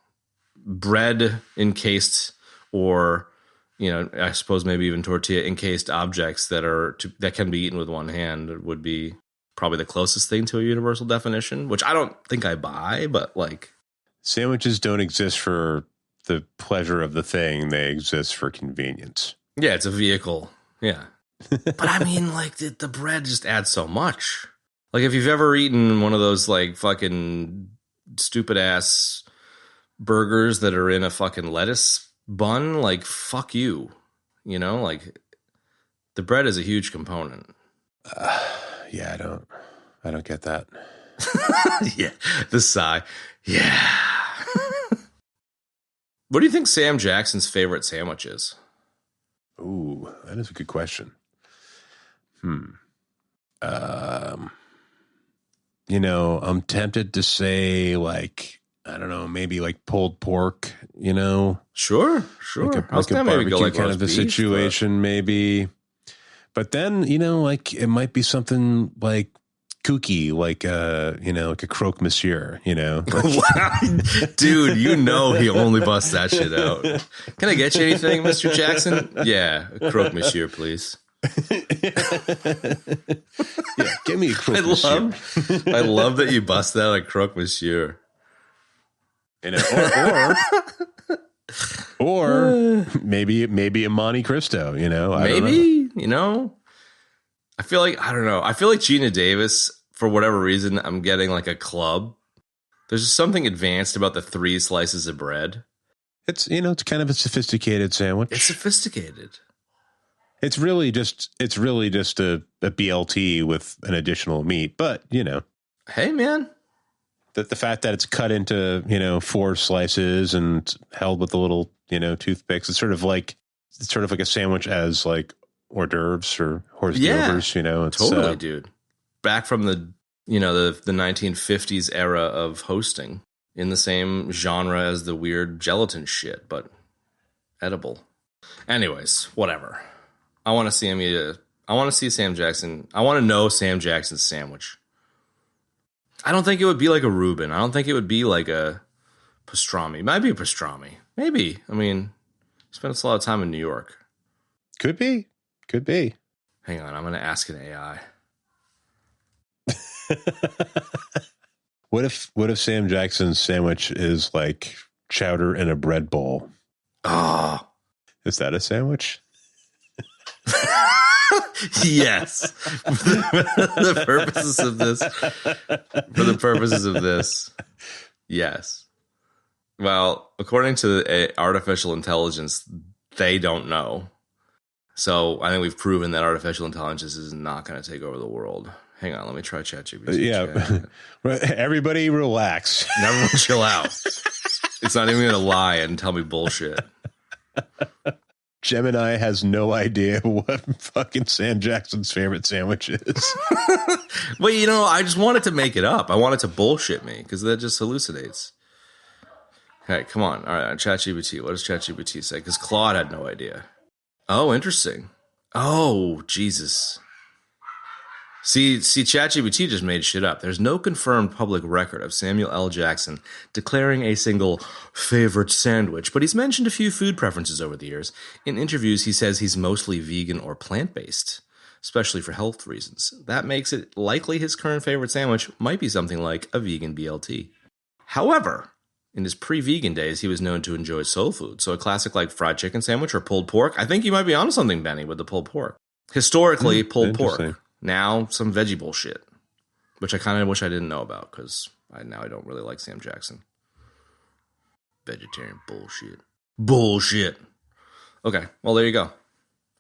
bread encased, or, you know, I suppose maybe even tortilla encased objects that can be eaten with one hand would be probably the closest thing to a universal definition, which I don't think I buy, but like, sandwiches don't exist for the pleasure of the thing; they exist for convenience. Yeah, it's a vehicle. Yeah, but I mean, like the bread just adds so much. Like if you've ever eaten one of those like fucking stupid ass burgers that are in a fucking lettuce bun, like fuck you, you know, like the bread is a huge component. Yeah, I don't get that. Yeah, the sigh. Yeah. What do you think Sam Jackson's favorite sandwich is? Ooh, that is a good question. You know, I'm tempted to say like, I don't know, maybe like pulled pork, you know? Sure. Like a barbecue kind of a situation, maybe. But then, you know, like it might be something like kooky, like you know, like a croque monsieur, you know? Dude, you know he only busts that shit out. Can I get you anything, Mr. Jackson? Yeah, a croque monsieur, please. Yeah, give me a croque monsieur. I love that you bust out a croque monsieur. You know, or maybe a Monte Cristo, you know? Maybe, you know? I feel like Geena Davis, for whatever reason, I'm getting like a club. There's just something advanced about the 3 slices of bread. It's, you know, it's kind of a sophisticated sandwich. It's sophisticated. It's really just a BLT with an additional meat, but you know, hey man, the fact that it's cut into, you know, 4 slices and held with a little, you know, toothpicks, it's sort of like a sandwich as like hors d'oeuvres or hors d'oeuvres, you know. It's, totally, dude. Back from the 1950s era of hosting, in the same genre as the weird gelatin shit, but edible. Anyways, whatever. I want to see him eat I want to see Sam Jackson. I want to know Sam Jackson's sandwich. I don't think it would be like a Reuben. I don't think it would be like a pastrami. It might be a pastrami. Maybe. I mean, he spends a lot of time in New York. Could be. Hang on, I'm going to ask an AI. What if Sam Jackson's sandwich is like chowder in a bread bowl? Oh. Is that a sandwich? Yes. For the purposes of this, yes. Well, according to artificial intelligence, they don't know. So I think we've proven that artificial intelligence is not going to take over the world. Hang on, let me try ChatGPT. Yeah. Everybody relax. Everyone chill out. It's not even going to lie and tell me bullshit. Gemini has no idea what fucking Sam Jackson's favorite sandwich is. Well, you know, I just wanted to make it up. I wanted to bullshit me because that just hallucinates. Okay, come on. All right, ChatGPT. What does ChatGPT say? Because Claude had no idea. Oh, interesting. Oh, Jesus. See, ChatGPT just made shit up. There's no confirmed public record of Samuel L. Jackson declaring a single favorite sandwich, but he's mentioned a few food preferences over the years. In interviews, he says he's mostly vegan or plant-based, especially for health reasons. That makes it likely his current favorite sandwich might be something like a vegan BLT. However, in his pre-vegan days, he was known to enjoy soul food, so a classic like fried chicken sandwich or pulled pork. I think you might be onto something, Benny, with the pulled pork. Historically, pulled pork. Now, some veggie bullshit, which I kind of wish I didn't know about because I don't really like Sam Jackson. Vegetarian bullshit. Bullshit. Okay, well, there you go.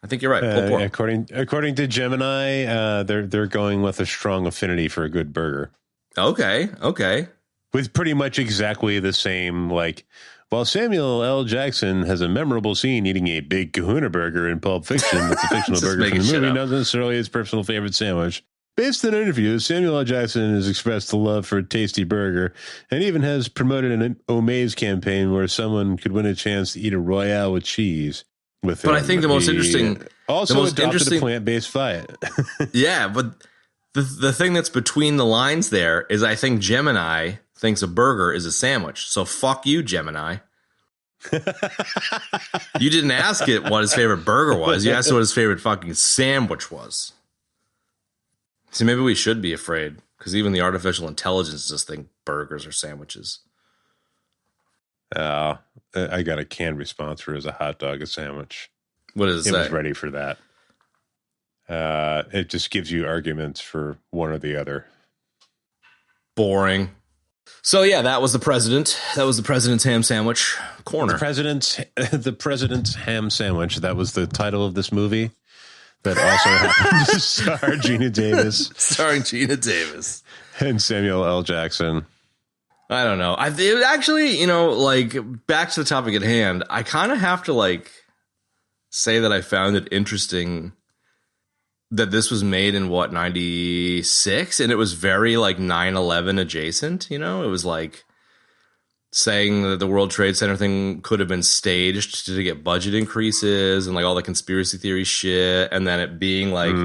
I think you're right. Pulled pork. According to Gemini, they're going with a strong affinity for a good burger. Okay. with pretty much exactly the same, like, while Samuel L. Jackson has a memorable scene eating a big kahuna burger in Pulp Fiction, that's a fictional Just burger from making the shit movie, up. not necessarily his personal favorite sandwich. Based on interviews, Samuel L. Jackson has expressed the love for a tasty burger and even has promoted an Omaze campaign where someone could win a chance to eat a Royale with cheese with But him. I think the most interesting... Also the most adopted interesting, a plant-based diet. yeah, but the thing that's between the lines there is I think Gemini thinks a burger is a sandwich. So fuck you, Gemini. You didn't ask it what his favorite burger was. You asked what his favorite fucking sandwich was. See, maybe we should be afraid because even the artificial intelligence just think burgers are sandwiches. I got a canned response for is a hot dog a sandwich. What does it It say? was ready for that. It just gives you arguments for one or the other. Boring. So yeah, that was the president. That was the president's ham sandwich corner. The president's ham sandwich. That was the title of this movie. That also happened to star Geena Davis, Starring Geena Davis and Samuel L. Jackson. I don't know. It actually, like back to the topic at hand, I kind of have to like say that I found it interesting that this was made in 96, and it was very like 9/11 adjacent. It was like saying that the World Trade Center thing could have been staged to get budget increases and like all the conspiracy theory shit, and then it being like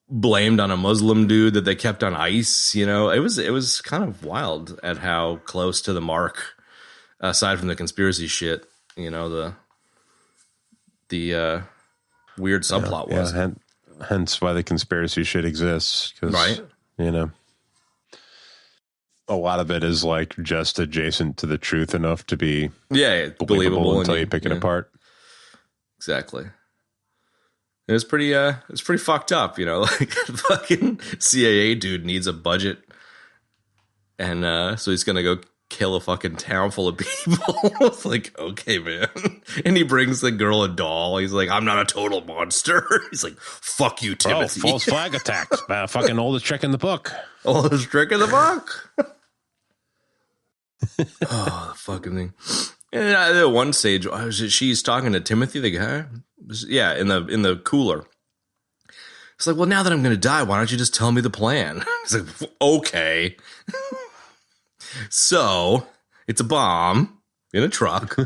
blamed on a Muslim dude that they kept on ice. It was kind of wild at how close to the mark, aside from the conspiracy shit, the weird subplot was. Yeah, hence why the conspiracy shit exists. Right. A lot of it is like just adjacent to the truth enough to be believable until you pick it apart. Exactly. It's pretty fucked up, like fucking CIA dude needs a budget. And so he's going to go kill a fucking town full of people. It's like, okay, man. And he brings the girl a doll. He's like, I'm not a total monster. He's like, fuck you, Timothy. Oh, false flag attacks. Fucking oldest trick in the book. Oldest trick in the book. Oh, the fucking thing. And at one stage, she's talking to Timothy, the guy. Yeah, in the cooler. It's like, well, now that I'm going to die, why don't you just tell me the plan? He's like, okay. So, it's a bomb in a truck.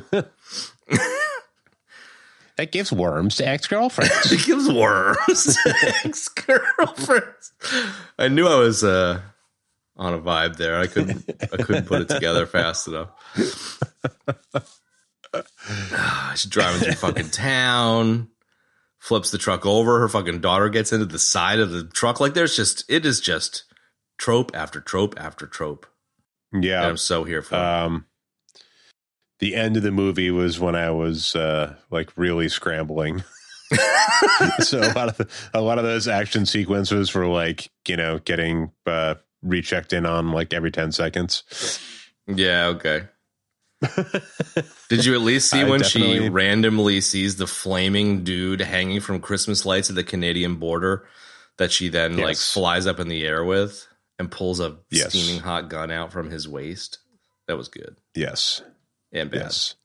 That gives worms to ex-girlfriends. It gives worms to ex-girlfriends. I knew I was on a vibe there. I couldn't put it together fast enough. She's driving through fucking town, flips the truck over. Her fucking daughter gets into the side of the truck. Like it is just trope after trope after trope. Yeah. And I'm so here for it. The end of the movie was when I was like really scrambling. So a lot of those action sequences were like, getting rechecked in on like every 10 seconds. Yeah, okay. Did you at least see when she randomly sees the flaming dude hanging from Christmas lights at the Canadian border that she then like flies up in the air with and pulls a steaming hot gun out from his waist? That was good. Yes. And bad. Yes.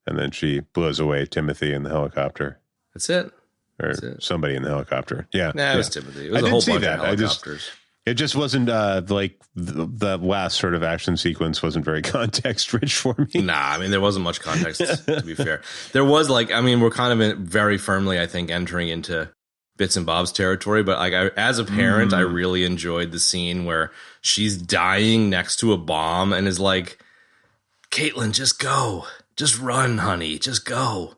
And then she blows away Timothy in the helicopter. That's it. Or somebody in the helicopter. Yeah. Nah, it was Timothy. It was a whole bunch of helicopters. It just wasn't like the last sort of action sequence wasn't very context rich for me. Nah, I mean, there wasn't much context, to be fair. There was we're kind of very firmly, I think, entering into bits and bobs territory. But like, as a parent, I really enjoyed the scene where she's dying next to a bomb and is like, Caitlin, just go. Just run, honey. Just go.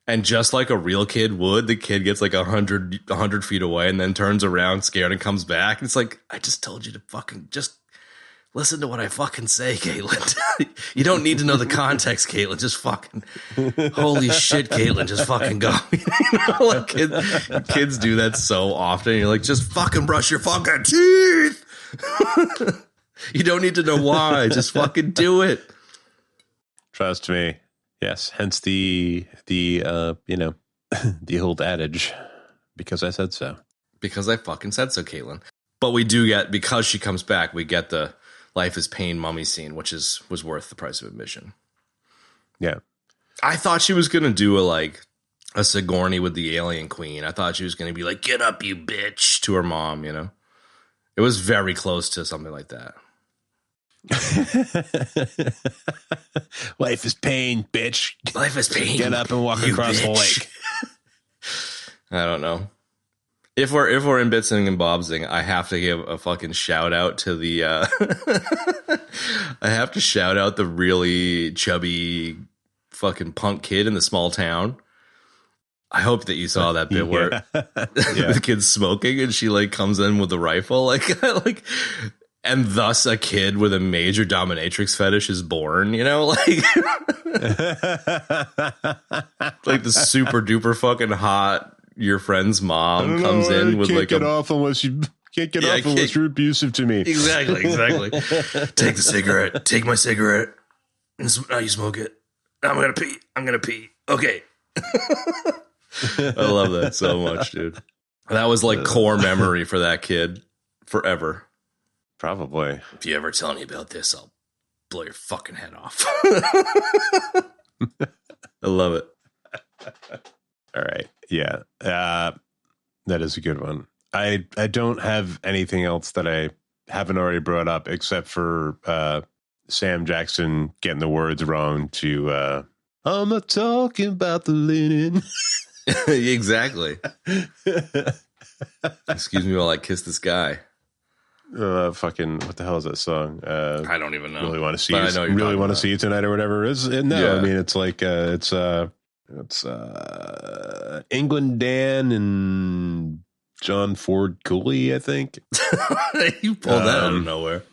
And just like a real kid would, the kid gets like 100 feet away and then turns around scared and comes back. And it's like, I just told you to fucking just listen to what I fucking say, Caitlin. You don't need to know the context, Caitlin. Just fucking, holy shit, Caitlin, just fucking go. Like kids do that so often. You're like, just fucking brush your fucking teeth. You don't need to know why. Just fucking do it. Trust me. Yes. Hence the the old adage, because I said so. Because I fucking said so, Caitlin. But we do get, because she comes back, we get the Life is Pain mummy scene, which was worth the price of admission. Yeah. I thought she was going to do a Sigourney with the Alien Queen. I thought she was going to be like, get up, you bitch, to her mom, you know? It was very close to something like that. Life is pain, bitch. Life is pain. Get up and walk across the lake. I don't know. If we're in Bitsing and Bobsing, I have to give a fucking shout out to the I have to shout out the really chubby fucking punk kid in the small town. I hope that you saw that bit where the kid's smoking and she like comes in with a rifle, like and thus a kid with a major dominatrix fetish is born, you know, like like the super duper fucking hot your friend's mom comes in with like can't get off unless you're abusive to me. Exactly. Take the cigarette. Take my cigarette. Now you smoke it. I'm gonna pee. Okay. I love that so much, dude. That was like core memory for that kid forever. Probably. If you ever tell me about this, I'll blow your fucking head off. I love it. All right. Yeah. That is a good one. I don't have anything else that I haven't already brought up except for Sam Jackson getting the words wrong to I'm not talking about the linen. Exactly. Excuse me while I kiss this guy. Fucking what the hell is that song? I don't even know. Really want to see But you. Really want to see you tonight or whatever. No, I mean it's like it's England Dan and John Ford Cooley, I think. You pulled that out of nowhere.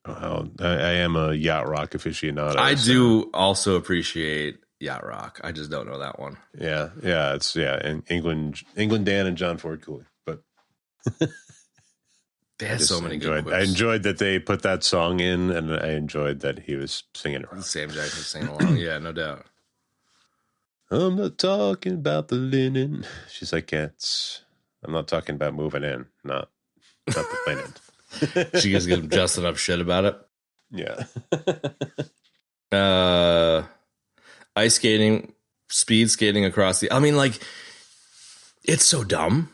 Well, I am a yacht rock aficionado. I do also appreciate yacht rock. I just don't know that one. Yeah, and England Dan and John Ford Cooley. But they had so many good quips. I enjoyed that they put that song in, and I enjoyed that he was singing it. Sam Jackson singing along. Yeah, no doubt. I'm not talking about the linen. She's like, I'm not talking about moving in, not the linen. She just gives him just enough shit about it. Yeah. Ice skating, speed skating across the... I mean, like, it's so dumb.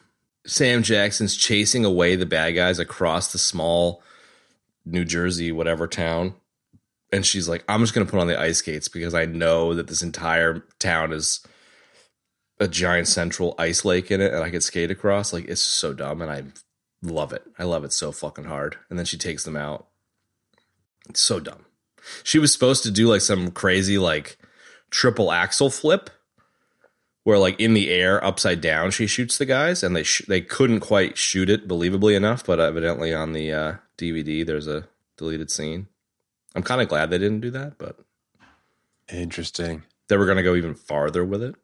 Sam Jackson's chasing away the bad guys across the small New Jersey, whatever town. And she's like, I'm just going to put on the ice skates because I know that this entire town is a giant central ice lake in it and I could skate across. Like, it's so dumb and I love it. I love it so fucking hard. And then she takes them out. It's so dumb. She was supposed to do like some crazy like triple axle flip where like in the air upside down she shoots the guys and they couldn't quite shoot it believably enough, but evidently on the DVD there's a deleted scene. I'm kind of glad they didn't do that, but interesting. They were going to go even farther with it.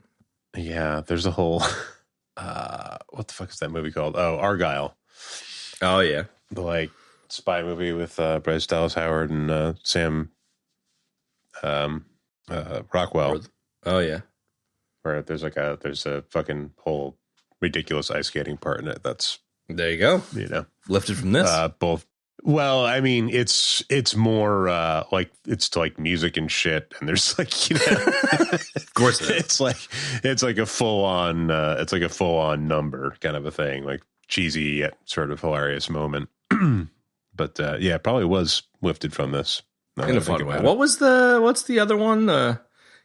Yeah, there's a whole what the fuck is that movie called? Oh, Argyle. Oh yeah, the like spy movie with Bryce Dallas Howard and Sam Rockwell. Oh yeah, where there's a fucking whole ridiculous ice skating part in it. That's there you go. You know, lifted from this. Both. Well, I mean, it's more like it's like music and shit, and there's like, you know, of course it's like a full on number kind of a thing, like cheesy yet sort of hilarious moment. But yeah, it probably was lifted from this in a fun way. What's the other one?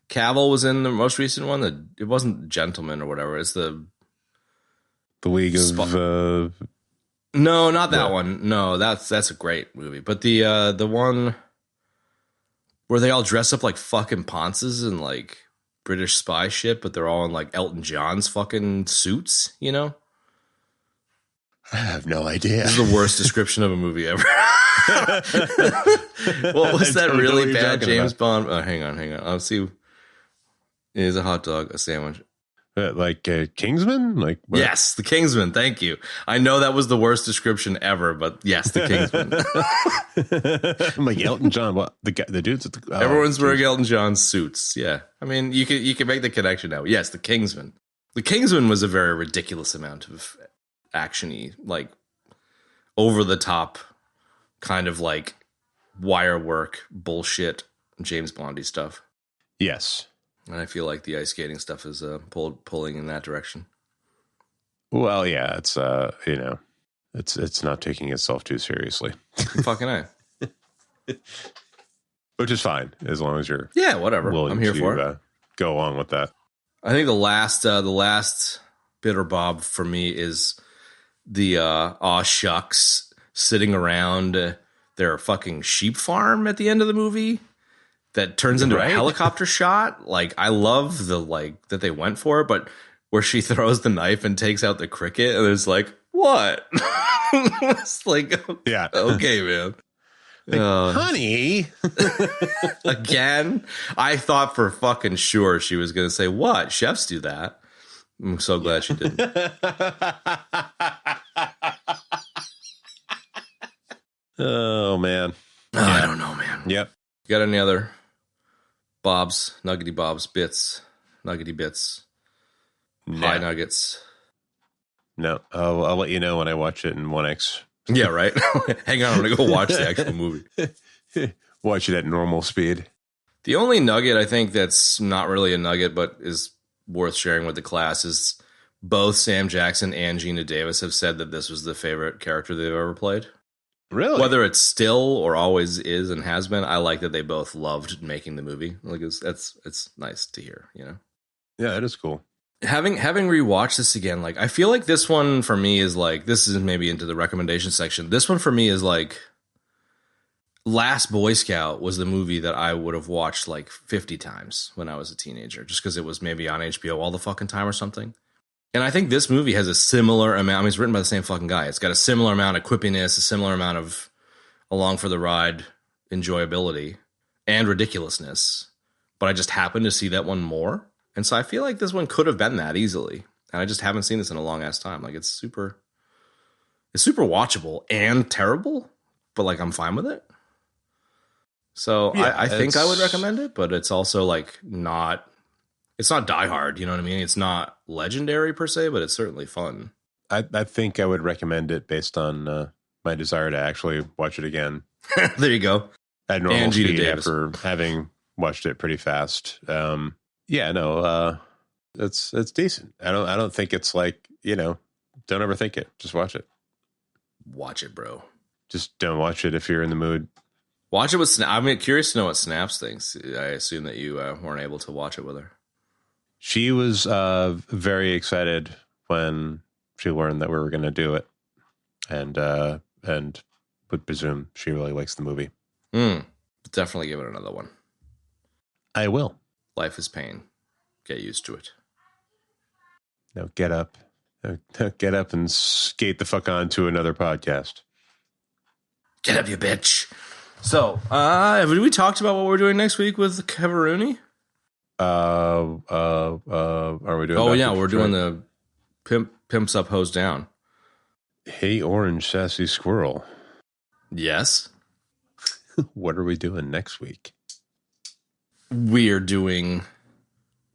Cavill was in the most recent one. It wasn't Gentleman or whatever. It's the League of. No, not that one. No, that's a great movie. But the one where they all dress up like fucking Ponces and like British spy shit, but they're all in like Elton John's fucking suits, you know? I have no idea. This is the worst description of a movie ever. What was that really bad James Bond? Oh, hang on. I'll see. It is a hot dog, a sandwich. Like Kingsman? Like what? Yes, the Kingsman. Thank you. I know that was the worst description ever, but yes, the Kingsman. I'm like Elton John. What the dudes? Everyone's wearing Elton John suits. Yeah, I mean you can make the connection now. Yes, the Kingsman. The Kingsman was a very ridiculous amount of actiony, like over the top, kind of like wire work bullshit James Bondy stuff. Yes. And I feel like the ice skating stuff is pulling in that direction. Well, yeah, it's it's not taking itself too seriously. Fucking A. Which is fine as long as you're whatever. I'm here for it. Go along with that. I think the last bitter bob for me is the aw shucks sitting around their fucking sheep farm at the end of the movie that turns into a helicopter shot. Like, I love that they went for it, but where she throws the knife and takes out the cricket and it's like, what? It's like, yeah, okay, man. Like, honey. Again, I thought for fucking sure she was going to say, what? Chefs do that. I'm so glad she didn't. Oh, man. I don't know, man. Yep. You got any other bobs, nuggety bobs, bits, nuggety bits, high nuggets? No, I'll let you know when I watch it in 1X. Yeah, right. Hang on, I'm going to go watch the actual movie. Watch it at normal speed. The only nugget I think that's not really a nugget, but is worth sharing with the class is both Sam Jackson and Geena Davis have said that this was the favorite character they've ever played. Really? Whether it's still or always is and has been, I like that they both loved making the movie. Like it's nice to hear, you know? Yeah, it is cool. Having rewatched this again, like I feel like this one for me is like, this is maybe into the recommendation section. This one for me is like Last Boy Scout was the movie that I would have watched like 50 times when I was a teenager, just because it was maybe on HBO all the fucking time or something. And I think this movie has a similar amount. I mean, it's written by the same fucking guy. It's got a similar amount of quippiness, a similar amount of along for the ride enjoyability and ridiculousness. But I just happen to see that one more. And so I feel like this one could have been that easily. And I just haven't seen this in a long ass time. Like it's super watchable and terrible, but like I'm fine with it. So yeah, I think I would recommend it, but it's also like it's not Die Hard, you know what I mean? It's not legendary per se, but it's certainly fun. I think I would recommend it based on my desire to actually watch it again. There you go. At normal speed after having watched it pretty fast. It's decent. I don't think it's like, don't overthink it. Just watch it. Watch it, bro. Just don't watch it if you're in the mood. Watch it with I'm curious to know what Snaps thinks. I assume that you weren't able to watch it with her. She was very excited when she learned that we were going to do it, and would presume she really likes the movie. Definitely give it another one. I will. Life is pain. Get used to it. Now get up. Get up and skate the fuck on to another podcast. Get up, you bitch. So, have we talked about what we're doing next week with Kevaruni? Are we doing? Oh yeah, we're doing the pimps up, hose down. Hey, orange sassy squirrel. Yes. What are we doing next week? We are doing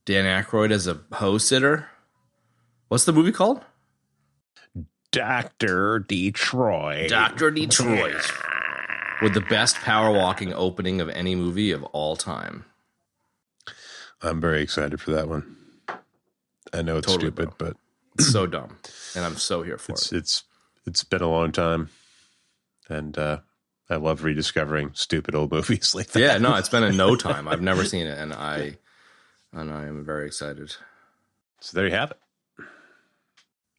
Dan Aykroyd as a hose sitter. What's the movie called? Dr. Detroit. Dr. Detroit. With the best power walking opening of any movie of all time. I'm very excited for that one. I know it's totally stupid, but it's so dumb, and I'm so here for it. It's been a long time, and I love rediscovering stupid old movies like that. Yeah, no, it's been in no time. I've never seen it, and I am very excited. So there you have it.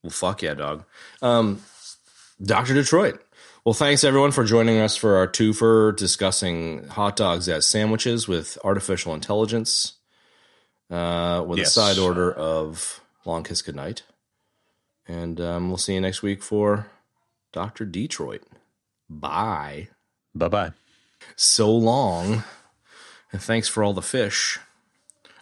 Well, fuck yeah, dog. Dr. Detroit. Well, thanks everyone for joining us for our twofer discussing hot dogs as sandwiches with artificial intelligence. With a side order of Long Kiss Goodnight. And we'll see you next week for Dr. Detroit. Bye. Bye-bye. So long. And thanks for all the fish.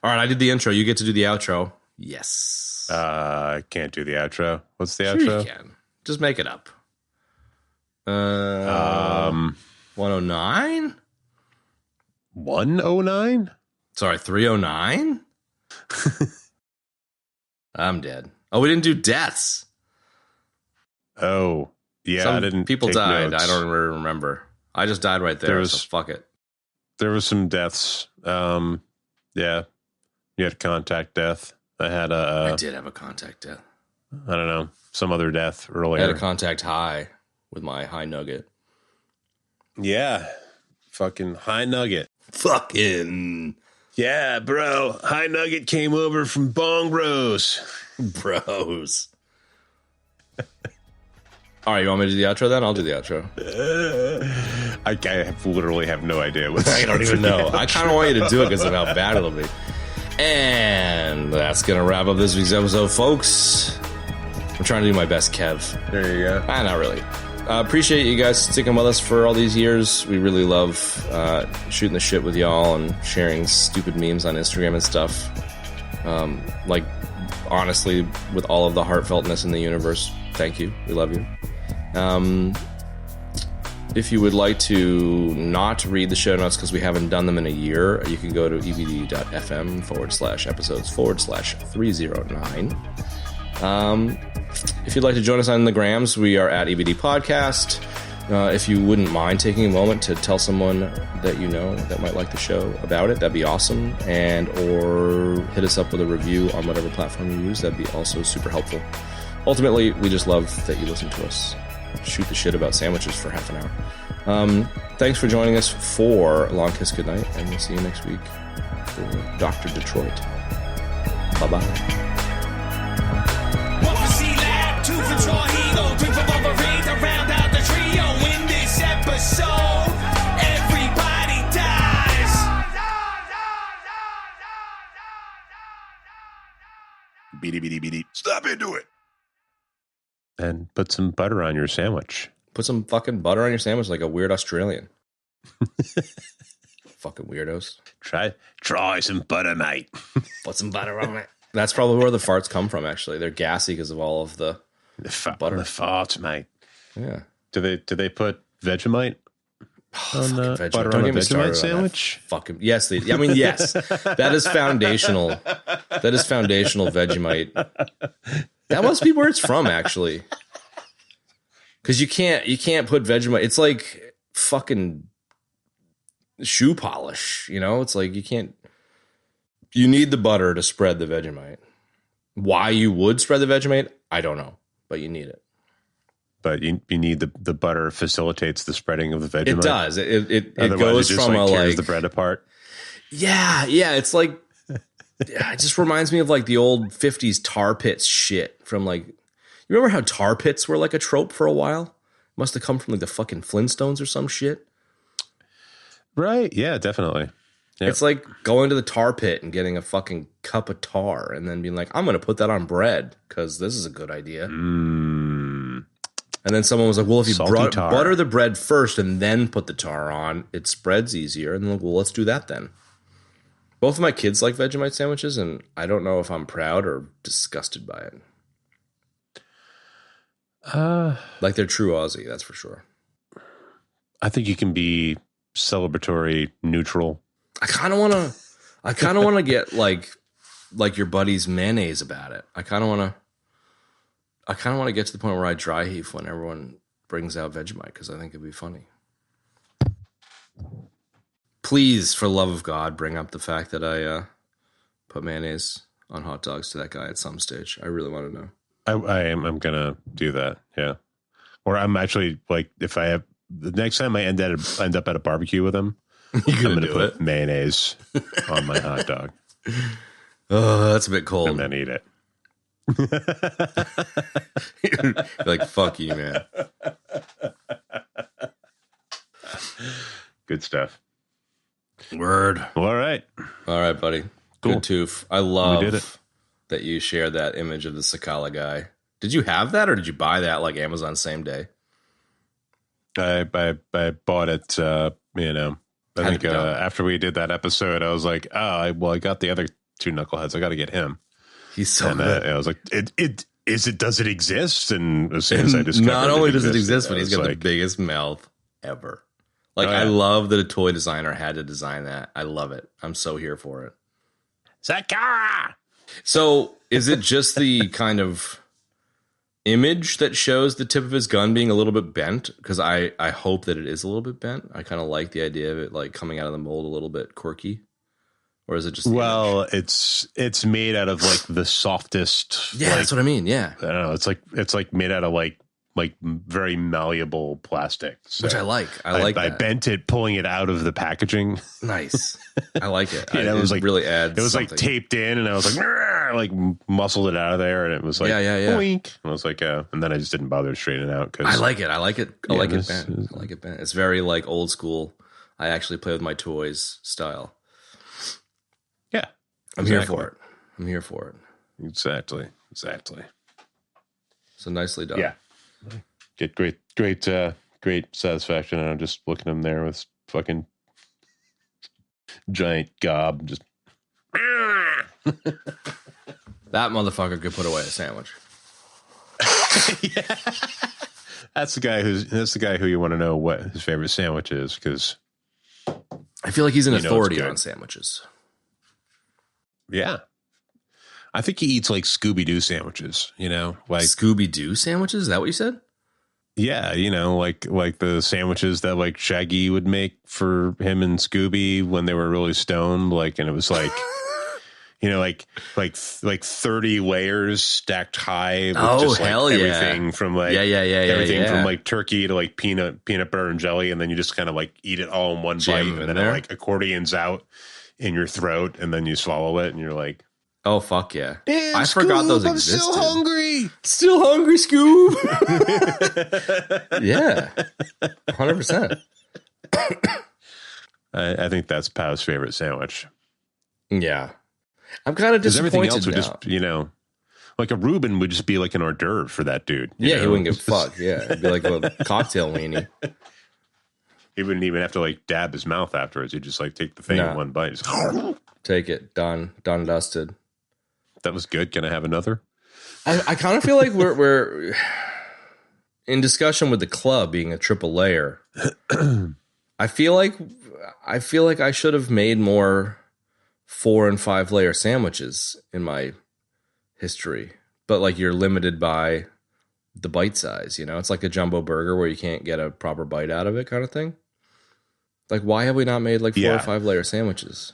All right, I did the intro. You get to do the outro. Yes. I can't do the outro. What's the sure outro? You can. Just make it up. 109? 109? Sorry, 309? I'm dead. Oh, we didn't do deaths. Oh, yeah. I didn't. People died. Notes. I don't remember. I just died right there, so fuck it. There was some deaths. Yeah. You had contact death. I did have a contact death. I don't know. Some other death earlier. I had a contact high with my high nugget. Yeah. Fucking high nugget. Fucking. Yeah, bro. High nugget came over from Bong Bros. Bros. All right, you want me to do the outro then? I'll do the outro. I literally have no idea what I don't even know. I kind of want you to do it because of how bad it'll be. And that's going to wrap up this week's episode, folks. I'm trying to do my best, Kev. There you go. Not really. Appreciate you guys sticking with us for all these years. We really love shooting the shit with y'all and sharing stupid memes on Instagram and stuff. Like, honestly, with all of the heartfeltness in the universe, thank you. We love you. If you would like to not read the show notes because we haven't done them in a year, you can go to ebd.fm/episodes/309. If you'd like to join us on the grams, we are at EBD Podcast. If you wouldn't mind taking a moment to tell someone that you know that might like the show about it, that'd be awesome. And or hit us up with a review on whatever platform you use. That'd be also super helpful. Ultimately, we just love that you listen to us shoot the shit about sandwiches for half an hour. Thanks for joining us for Long Kiss Goodnight, and we'll see you next week for Dr. Detroit. Bye-bye. One for C-Lab, two for Troy Eagle, three for Wolverine to round out the trio. In this episode, everybody dies. Beady, beady, beady. Stop into it. And put some butter on your sandwich. Put some fucking butter on your sandwich like a weird Australian. Fucking weirdos. Try some butter, mate. Put some butter on it. That's probably where the farts come from, actually. They're gassy because of all of the butter. The farts, mate. Yeah. Do they put Vegemite on Vegemite. butter Don't on a get me started Vegemite on that. sandwich? Fucking yes, yes. That is foundational. That is foundational Vegemite. That must be where it's from, actually. Because you can't put Vegemite. It's like fucking shoe polish, you know? It's like you need the butter to spread the Vegemite. Why you would spread the Vegemite, I don't know, but you need it. But you need the butter facilitates the spreading of the Vegemite. It does. It Otherwise, goes it just from tears the bread apart. Yeah. It's like it just reminds me of like the old 50s tar pits shit from like, you remember how tar pits were like a trope for a while? Must have come from like the fucking Flintstones or some shit. Right. Yeah, definitely. Yep. It's like going to the tar pit and getting a fucking cup of tar and then being like, I'm going to put that on bread because this is a good idea. And then someone was like, well, if you butter the bread first and then put the tar on, it spreads easier. And then like, well, let's do that then. Both of my kids like Vegemite sandwiches, and I don't know if I'm proud or disgusted by it. Like they're true Aussie, that's for sure. I think you can be celebratory neutral. I kind of want to get like your buddy's mayonnaise about it. I kind of want to get to the point where I dry heave when everyone brings out Vegemite because I think it'd be funny. Please, for love of God, bring up the fact that I put mayonnaise on hot dogs to that guy at some stage. I really want to know. I'm gonna do that. Yeah, or I'm actually like, if I have the next time I end up at a barbecue with him, I'm gonna put mayonnaise on my hot dog. Oh, that's a bit cold. And then eat it. Like, fuck you, man. Good stuff. Word. Well, all right, buddy. Cool. Good tooth. I love that you shared that image of the Sakala guy. Did you have that, or did you buy that like Amazon same day? I bought it. I think after we did that episode, I was like, I got the other two knuckleheads. I got to get him. He's so good. I was like, does it exist? And as soon as I discovered, not only does it exist, but he's got the biggest mouth ever. Like, I love that a toy designer had to design that. I love it. I'm so here for it. Sakara! So, is it just the kind of image that shows the tip of his gun being a little bit bent, because I hope that it is a little bit bent. I kind of like the idea of it like coming out of the mold a little bit quirky. Or is it just it's made out of like the softest. Yeah, that's what I mean. Yeah, I don't know. It's like made out of like very malleable plastic, so which I like. I bent it, pulling it out of the packaging. Nice. I like it. It was like really adds. It was something. like taped in, and I was like muscled it out of there, and it was like boink. And I was like, and then I just didn't bother to straighten it out because I like it. I like it bent. I like it bent. It's very like old school. I actually play with my toys style. Yeah, I'm here for it. Exactly. So nicely done. Yeah. Get great satisfaction. And I'm just looking at him there with fucking giant gob. Just that motherfucker could put away a sandwich. Yeah. That's the guy who you want to know what his favorite sandwich is, because I feel like he's an authority on sandwiches. Yeah. I think he eats like Scooby-Doo sandwiches, like Scooby-Doo sandwiches. Is that what you said? Yeah. Like the sandwiches that like Shaggy would make for him and Scooby when they were really stoned. Like, and it was like, like 30 layers stacked high. With just like everything from like, everything from like turkey to like peanut butter and jelly. And then you just kind of like eat it all in one bite, and then it like accordions out in your throat, and then you swallow it, and you're like, "Oh fuck yeah!" Damn, I forgot those existed. I'm still hungry, Scoob. Yeah, 100%. I think that's Pow's favorite sandwich. Yeah, I'm kind of disappointed. Everything else would now. just, like a Reuben would just be like an hors d'oeuvre for that dude. Yeah, he wouldn't give a fuck. Yeah, it'd be like a cocktail weenie. He wouldn't even have to like dab his mouth afterwards. He'd just like take the thing in one bite. Just, take it. Done, dusted. That was good. Can I have another? I kind of feel like we're in discussion with the club being a triple layer. I feel like I should have made more 4 and 5 layer sandwiches in my history, but like you're limited by the bite size. It's like a jumbo burger where you can't get a proper bite out of it, kind of thing. Like, why have we not made like 4 or 5 layer sandwiches?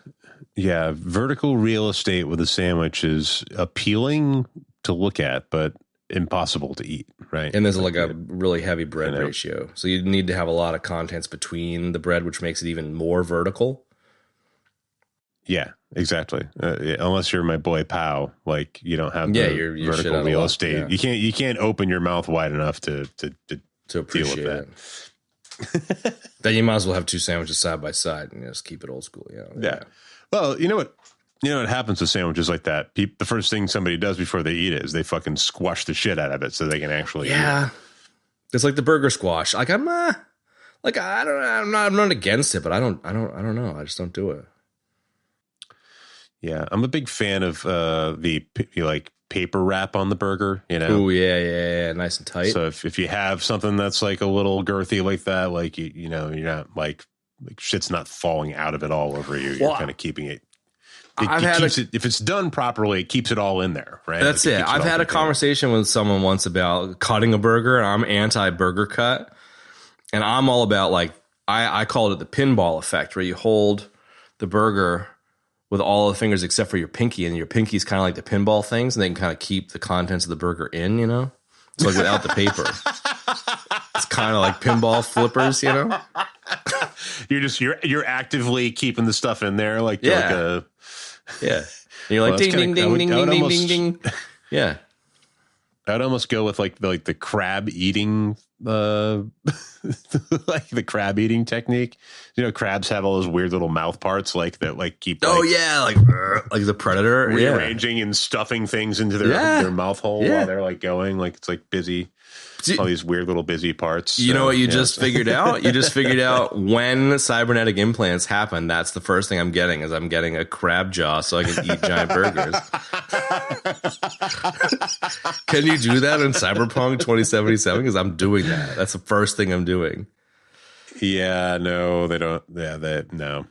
Yeah, vertical real estate with a sandwich is appealing to look at, but impossible to eat, right? And there's like a really heavy bread ratio. So you need to have a lot of contents between the bread, which makes it even more vertical. Yeah, exactly. Unless you're my boy Pow, like you don't have you're vertical real estate. Yeah. You can't open your mouth wide enough to appreciate deal with that. Then you might as well have 2 sandwiches side by side and just keep it old school. Yeah. Well, you know what happens with sandwiches like that? The first thing somebody does before they eat it is they fucking squash the shit out of it so they can actually eat it. It's like the burger squash. Like I'm not against it, but I don't know. I just don't do it. Yeah, I'm a big fan of the like paper wrap on the burger, Oh yeah, nice and tight. So if you have something that's like a little girthy like that, like you're not like shit's not falling out of it all over you. You're kind of keeping it. If it's done properly, it keeps it all in there, right? That's it. I've had a conversation with someone once about cutting a burger, and I'm anti-burger cut, and I'm all about like I called it the pinball effect, where you hold the burger with all the fingers except for your pinky, and your pinky's kind of like the pinball things, and they can kind of keep the contents of the burger in, So like without the paper. It's kind of like pinball flippers, You're actively keeping the stuff in there, like yeah. And you're like ding ding ding ding ding ding ding ding. Yeah. I'd almost go with like the crab eating like the crab eating technique. Crabs have all those weird little mouth parts like that like keep like the predator rearranging and stuffing things into their mouth hole while they're like going, like it's like busy. All these weird little busy parts. You know what you just figured out? You just figured out when cybernetic implants happen. That's the first thing I'm getting I'm getting a crab jaw so I can eat giant burgers. Can you do that in Cyberpunk 2077? Because I'm doing that. That's the first thing I'm doing. Yeah, no, they don't. Yeah, no.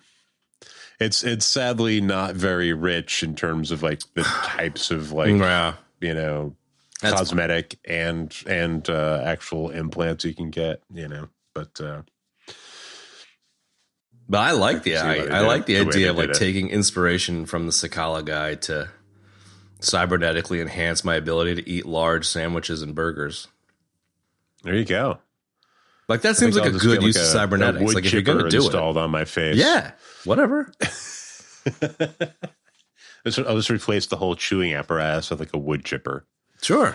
It's sadly not very rich in terms of like the types of like, That's cosmetic and actual implants you can get, but I like the I like the idea of like it. taking inspiration from the Sakala guy to cybernetically enhance my ability to eat large sandwiches and burgers. There you go. Like that seems like a good use of cybernetics. Like if you're going to do it, installed on my face. Yeah, whatever. I'll just replace the whole chewing apparatus with like a wood chipper. Sure.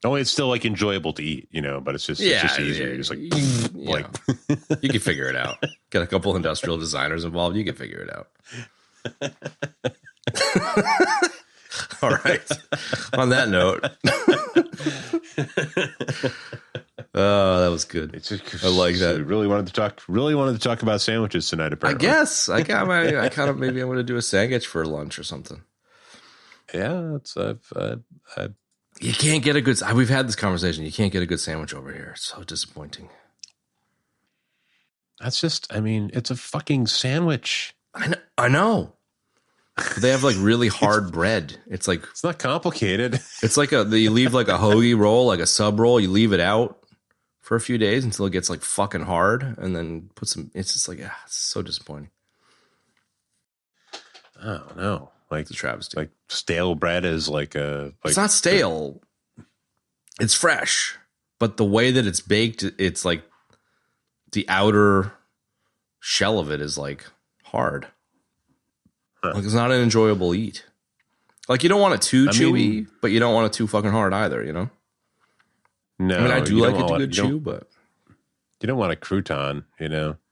Only it's still like enjoyable to eat, but it's just easier. Just like you can figure it out. Get a couple industrial designers involved. You can figure it out. All right. On that note. Oh, that was good. I like that. We really wanted to talk about sandwiches tonight, apparently. I guess. I kind of maybe I'm going to do a sandwich for lunch or something. Yeah, you can't get a good. We've had this conversation. You can't get a good sandwich over here. It's so disappointing. That's just. I mean, it's a fucking sandwich. I know. They have like really hard bread. It's like it's not complicated. It's like you leave like a hoagie roll, like a sub roll. You leave it out for a few days until it gets like fucking hard, and then put some. It's just like it's so disappointing. I don't know. Like it's a travesty. Like stale bread is like a. It's not stale. It's fresh, but the way that it's baked, it's like the outer shell of it is like hard. Huh. Like it's not an enjoyable eat. Like you don't want it too chewy, but you don't want it too fucking hard either. No, I mean I do like it to good chew, but you don't want a crouton.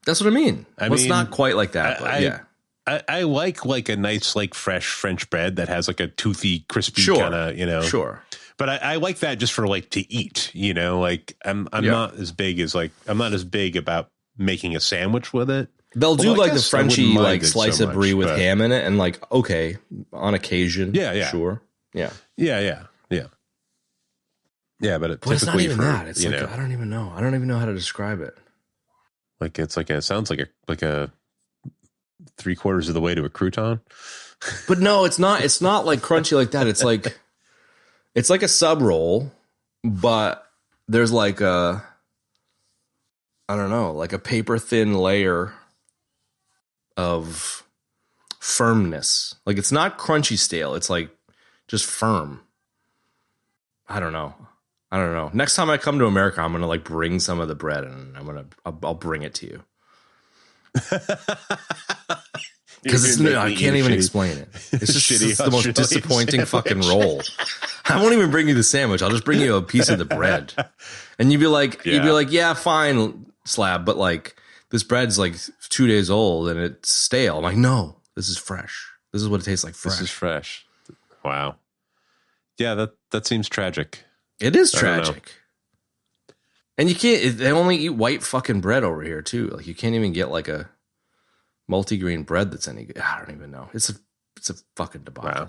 That's what I mean. It's not quite like that, but yeah. I like a nice, like fresh French bread that has like a toothy, crispy kind of, Sure. But I like that just for like to eat, Like I'm not as big about making a sandwich with it. They'll do like the Frenchy like slice of brie with ham in it, and like on occasion, sure, yeah. But it's not even that. It's like I don't even know. I don't even know how to describe it. Like it sounds like a 3/4 of the way to a crouton. But no, it's not. It's not like crunchy like that. It's like a sub roll, but there's like I don't know, like a paper thin layer of firmness. Like it's not crunchy stale. It's like just firm. I don't know. Next time I come to America, I'm going to like bring some of the bread and I'll bring it to you. Because I can't even explain it. It's just the most disappointing fucking roll. I won't even bring you the sandwich. I'll just bring you a piece of the bread. And you'd be like, yeah, fine, Slab, but like this bread's like 2 days old and it's stale. I'm like, no, this is fresh. This is what it tastes like fresh. This is fresh. Wow. Yeah, that seems tragic. It is tragic. And you can't, they only eat white fucking bread over here too. Like you can't even get like a multigrain bread that's any good. I don't even know. It's a fucking debacle. Wow.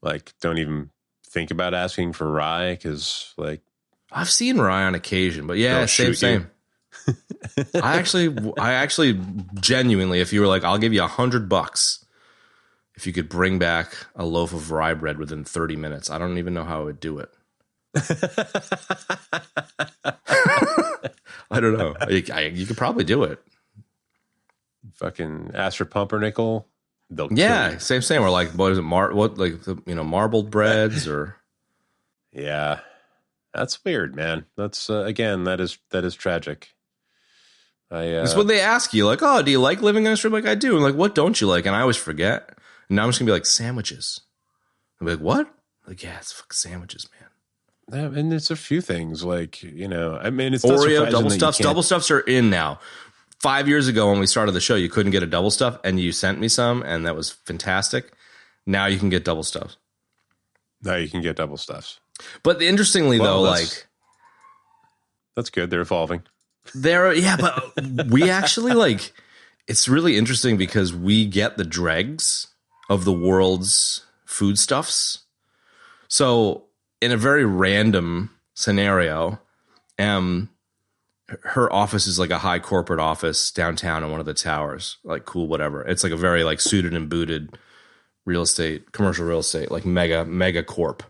Like don't even think about asking for rye because like I've seen rye on occasion, but yeah, same. I actually genuinely, if you were like, I'll give you $100 if you could bring back a loaf of rye bread within 30 minutes. I don't even know how I would do it. I don't know. You could probably do it. Fucking ask for pumpernickel. Yeah, same. Or like, what is it? Marbled breads or. Yeah, that's weird, man. That's again, that is tragic. It's when they ask you, like, oh, do you like living on a strip? Like, I do. And like, what don't you like? And I always forget. And now I'm just gonna be like, sandwiches. I'm like, what? Like, yeah, it's fucking sandwiches, man. And it's a few things like, I mean, it's Oreo double stuffs. Double stuffs are in now. 5 years ago when we started the show, you couldn't get a double stuff, and you sent me some, and that was fantastic. Now you can get double stuffs. Now you can get double stuffs. But interestingly, though, like that's good. They're evolving. But we actually like. It's really interesting because we get the dregs of the world's foodstuffs. So in a very random scenario, her office is like a high corporate office downtown in one of the towers. Like cool, whatever. It's like a very like suited and booted commercial real estate, like mega corp.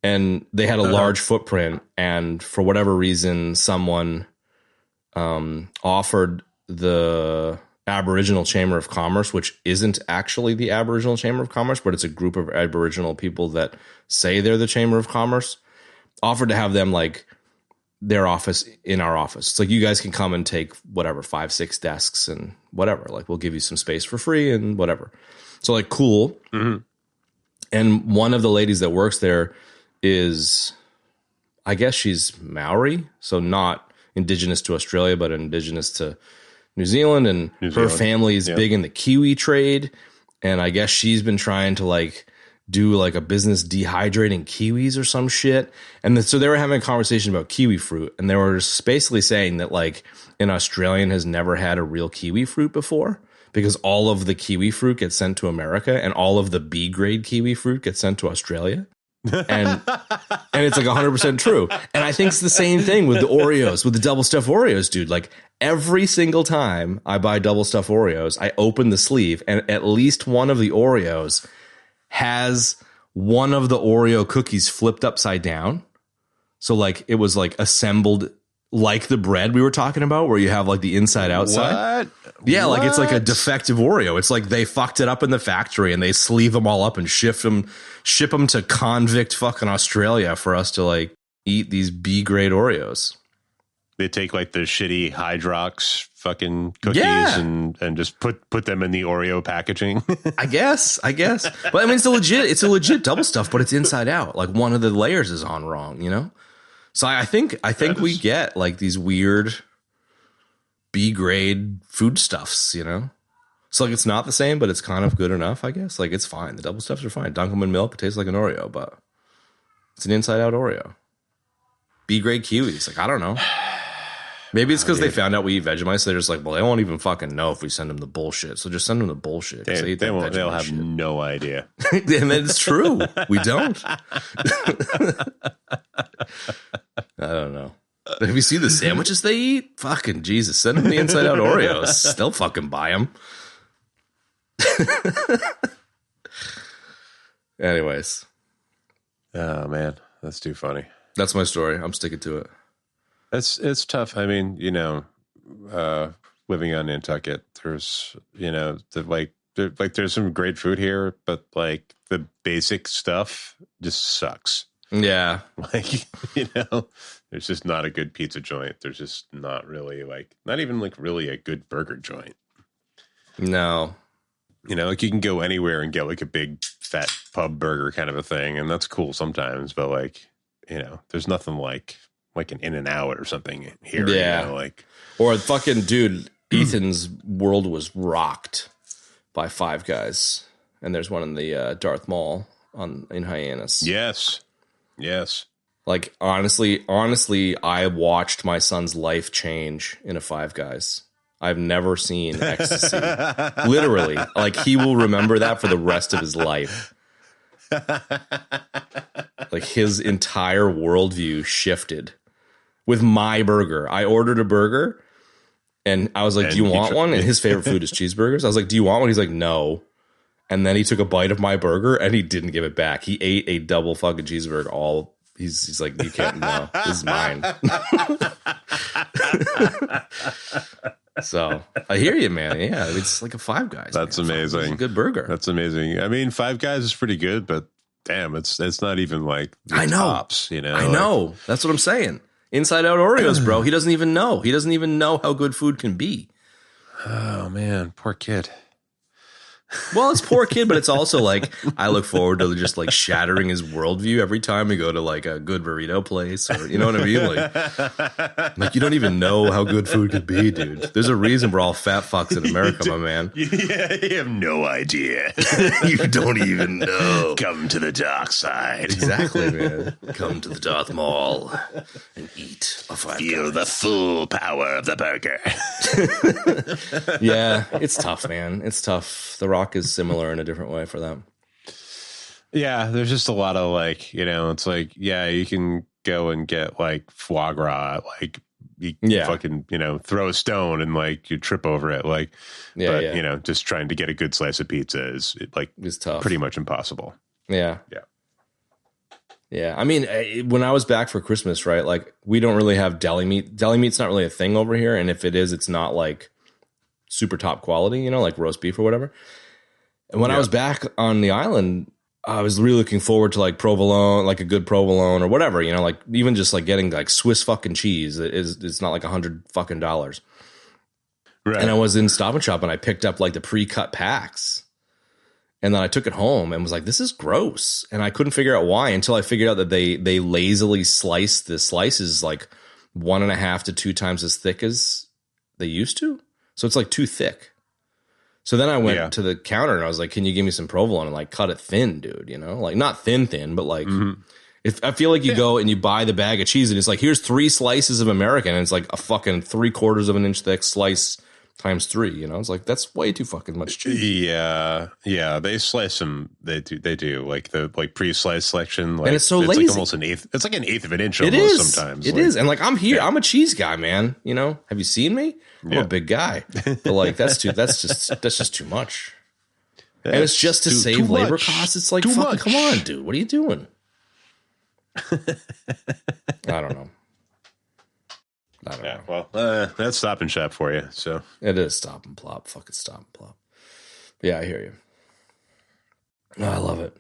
and they had a large footprint. And for whatever reason, someone offered the Aboriginal Chamber of Commerce, which isn't actually the Aboriginal Chamber of Commerce, but it's a group of Aboriginal people that say they're the Chamber of Commerce, offered to have them like their office in our office. It's like, you guys can come and take whatever, 5-6 desks and whatever. Like, we'll give you some space for free and whatever. So like, cool. Mm-hmm. And one of the ladies that works there is, I guess she's Maori, so not indigenous to Australia, but indigenous to New Zealand. And her family is big in the kiwi trade. And I guess she's been trying to like do like a business dehydrating kiwis or some shit. And so they were having a conversation about kiwi fruit. And they were just basically saying that like an Australian has never had a real kiwi fruit before, because all of the kiwi fruit gets sent to America and all of the B grade kiwi fruit gets sent to Australia. And it's like 100% true. And I think it's the same thing with the Oreos, with the double stuffed Oreos, dude. Like, every single time I buy double stuffed Oreos, I open the sleeve and at least one of the Oreos has one of the Oreo cookies flipped upside down. So like, it was like assembled like the bread we were talking about, where you have like the inside outside. What? Yeah, like it's like a defective Oreo. It's like they fucked it up in the factory and they sleeve them all up and ship them to convict fucking Australia for us to like eat these B grade Oreos. They take like the shitty Hydrox fucking cookies and just put them in the Oreo packaging. I guess. But I mean, it's a legit double stuff, but it's inside out. Like, one of the layers is on wrong, you know? So I think we get like these weird B grade foodstuffs, you know? So like, it's not the same, but it's kind of good enough, I guess. Like, it's fine. The double stuffs are fine. Dunk them in milk. It tastes like an Oreo, but it's an inside out Oreo. B grade kiwis. Like, I don't know. Maybe it's because they found out we eat Vegemite, so they're just like, well, they won't even fucking know if we send them the bullshit. So just send them the bullshit. They'll have no idea. And it's true. We don't. I don't know. Have you seen the sandwiches they eat? Fucking Jesus. Send them the inside out Oreos. They'll fucking buy them. Anyways. Oh, man. That's too funny. That's my story. I'm sticking to it. It's tough. I mean, you know, living on Nantucket, there's, you know, there's some great food here, but like the basic stuff just sucks. Yeah. Like, you know, there's just not a good pizza joint. There's just not really not even like really a good burger joint. No. You know, like you can go anywhere and get like a big fat pub burger kind of a thing. And that's cool sometimes, but like, you know, there's nothing like an In-N-Out or something here. Yeah. You know, like, or fucking dude, Ethan's world was rocked by Five Guys. And there's one in the Darth Mall in Hyannis. Yes. Like, honestly, I watched my son's life change in a Five Guys. I've never seen ecstasy. Literally. Like, he will remember that for the rest of his life. Like, his entire worldview shifted with my burger. I ordered a burger and I was like, do you want one? And his favorite food is cheeseburgers. I was like, do you want one? He's like, no. And then he took a bite of my burger and he didn't give it back. He ate a double fucking cheeseburger. He's like, you can't, no, this is mine. So I hear you, man. Yeah, it's like a Five Guys. That's man. amazing. It's a good burger. That's amazing. I mean, Five Guys is pretty good, but damn, it's not even like the I know. tops, you know. I know. That's what I'm saying. Inside out Oreos, bro. He doesn't even know. He doesn't even know how good food can be. Oh man, poor kid. Well, it's poor kid, but it's also like I look forward to just like shattering his worldview every time we go to like a good burrito place, or you know what I mean? Like you don't even know how good food could be, dude. There's a reason we're all fat fucks in America, my man. Yeah, you have no idea. You don't even know. Come to the dark side. Exactly, man. Come to the Darth Mall and eat a Five Feel Guys. the full power of the burger. Yeah, it's tough, man. It's tough. The Rock is similar in a different way for them. Yeah, there's just a lot of like, you know, it's like, yeah, you can go and get like foie gras, like you fucking, you know, throw a stone and like you trip over it. Like, but you know, just trying to get a good slice of pizza is like, it's tough. Pretty much impossible. Yeah. Yeah. Yeah, I mean, when I was back for Christmas, right? Like, we don't really have deli meat. Deli meat's not really a thing over here, and if it is, it's not like super top quality, you know, like roast beef or whatever. And when I was back on the island, I was really looking forward to like provolone, like a good provolone or whatever, you know, like even just like getting like Swiss fucking cheese it's not like $100 Right. And I was in Stop and Shop and I picked up like the pre-cut packs. And then I took it home and was like, this is gross. And I couldn't figure out why until I figured out that they lazily slice the slices like 1.5 to 2 times as thick as they used to. So it's like too thick. So then I went to the counter and I was like, can you give me some provolone and like cut it thin, dude? You know, like not thin, but like if I feel like you go and you buy the bag of cheese and it's like, here's 3 slices of American and it's like a fucking 3/4 of an inch thick slice times 3, you know, it's like, that's way too fucking much cheese. Yeah. They slice them. They do like the pre-sliced selection. Like, and it's so it's lazy. Like almost an eighth. It's like an eighth of an inch. It Almost is. Sometimes it is. And like, I'm here. I'm a cheese guy, man. You know, have you seen me? I'm a big guy, but like, that's just too much. And it's just to save labor costs. It's like, fucking, come on, dude. What are you doing? I don't know. Yeah, well, that's Stop and Shop for you. So it is Stop and Plop. Fucking Stop and Plop. Yeah, I hear you. Oh, I love it.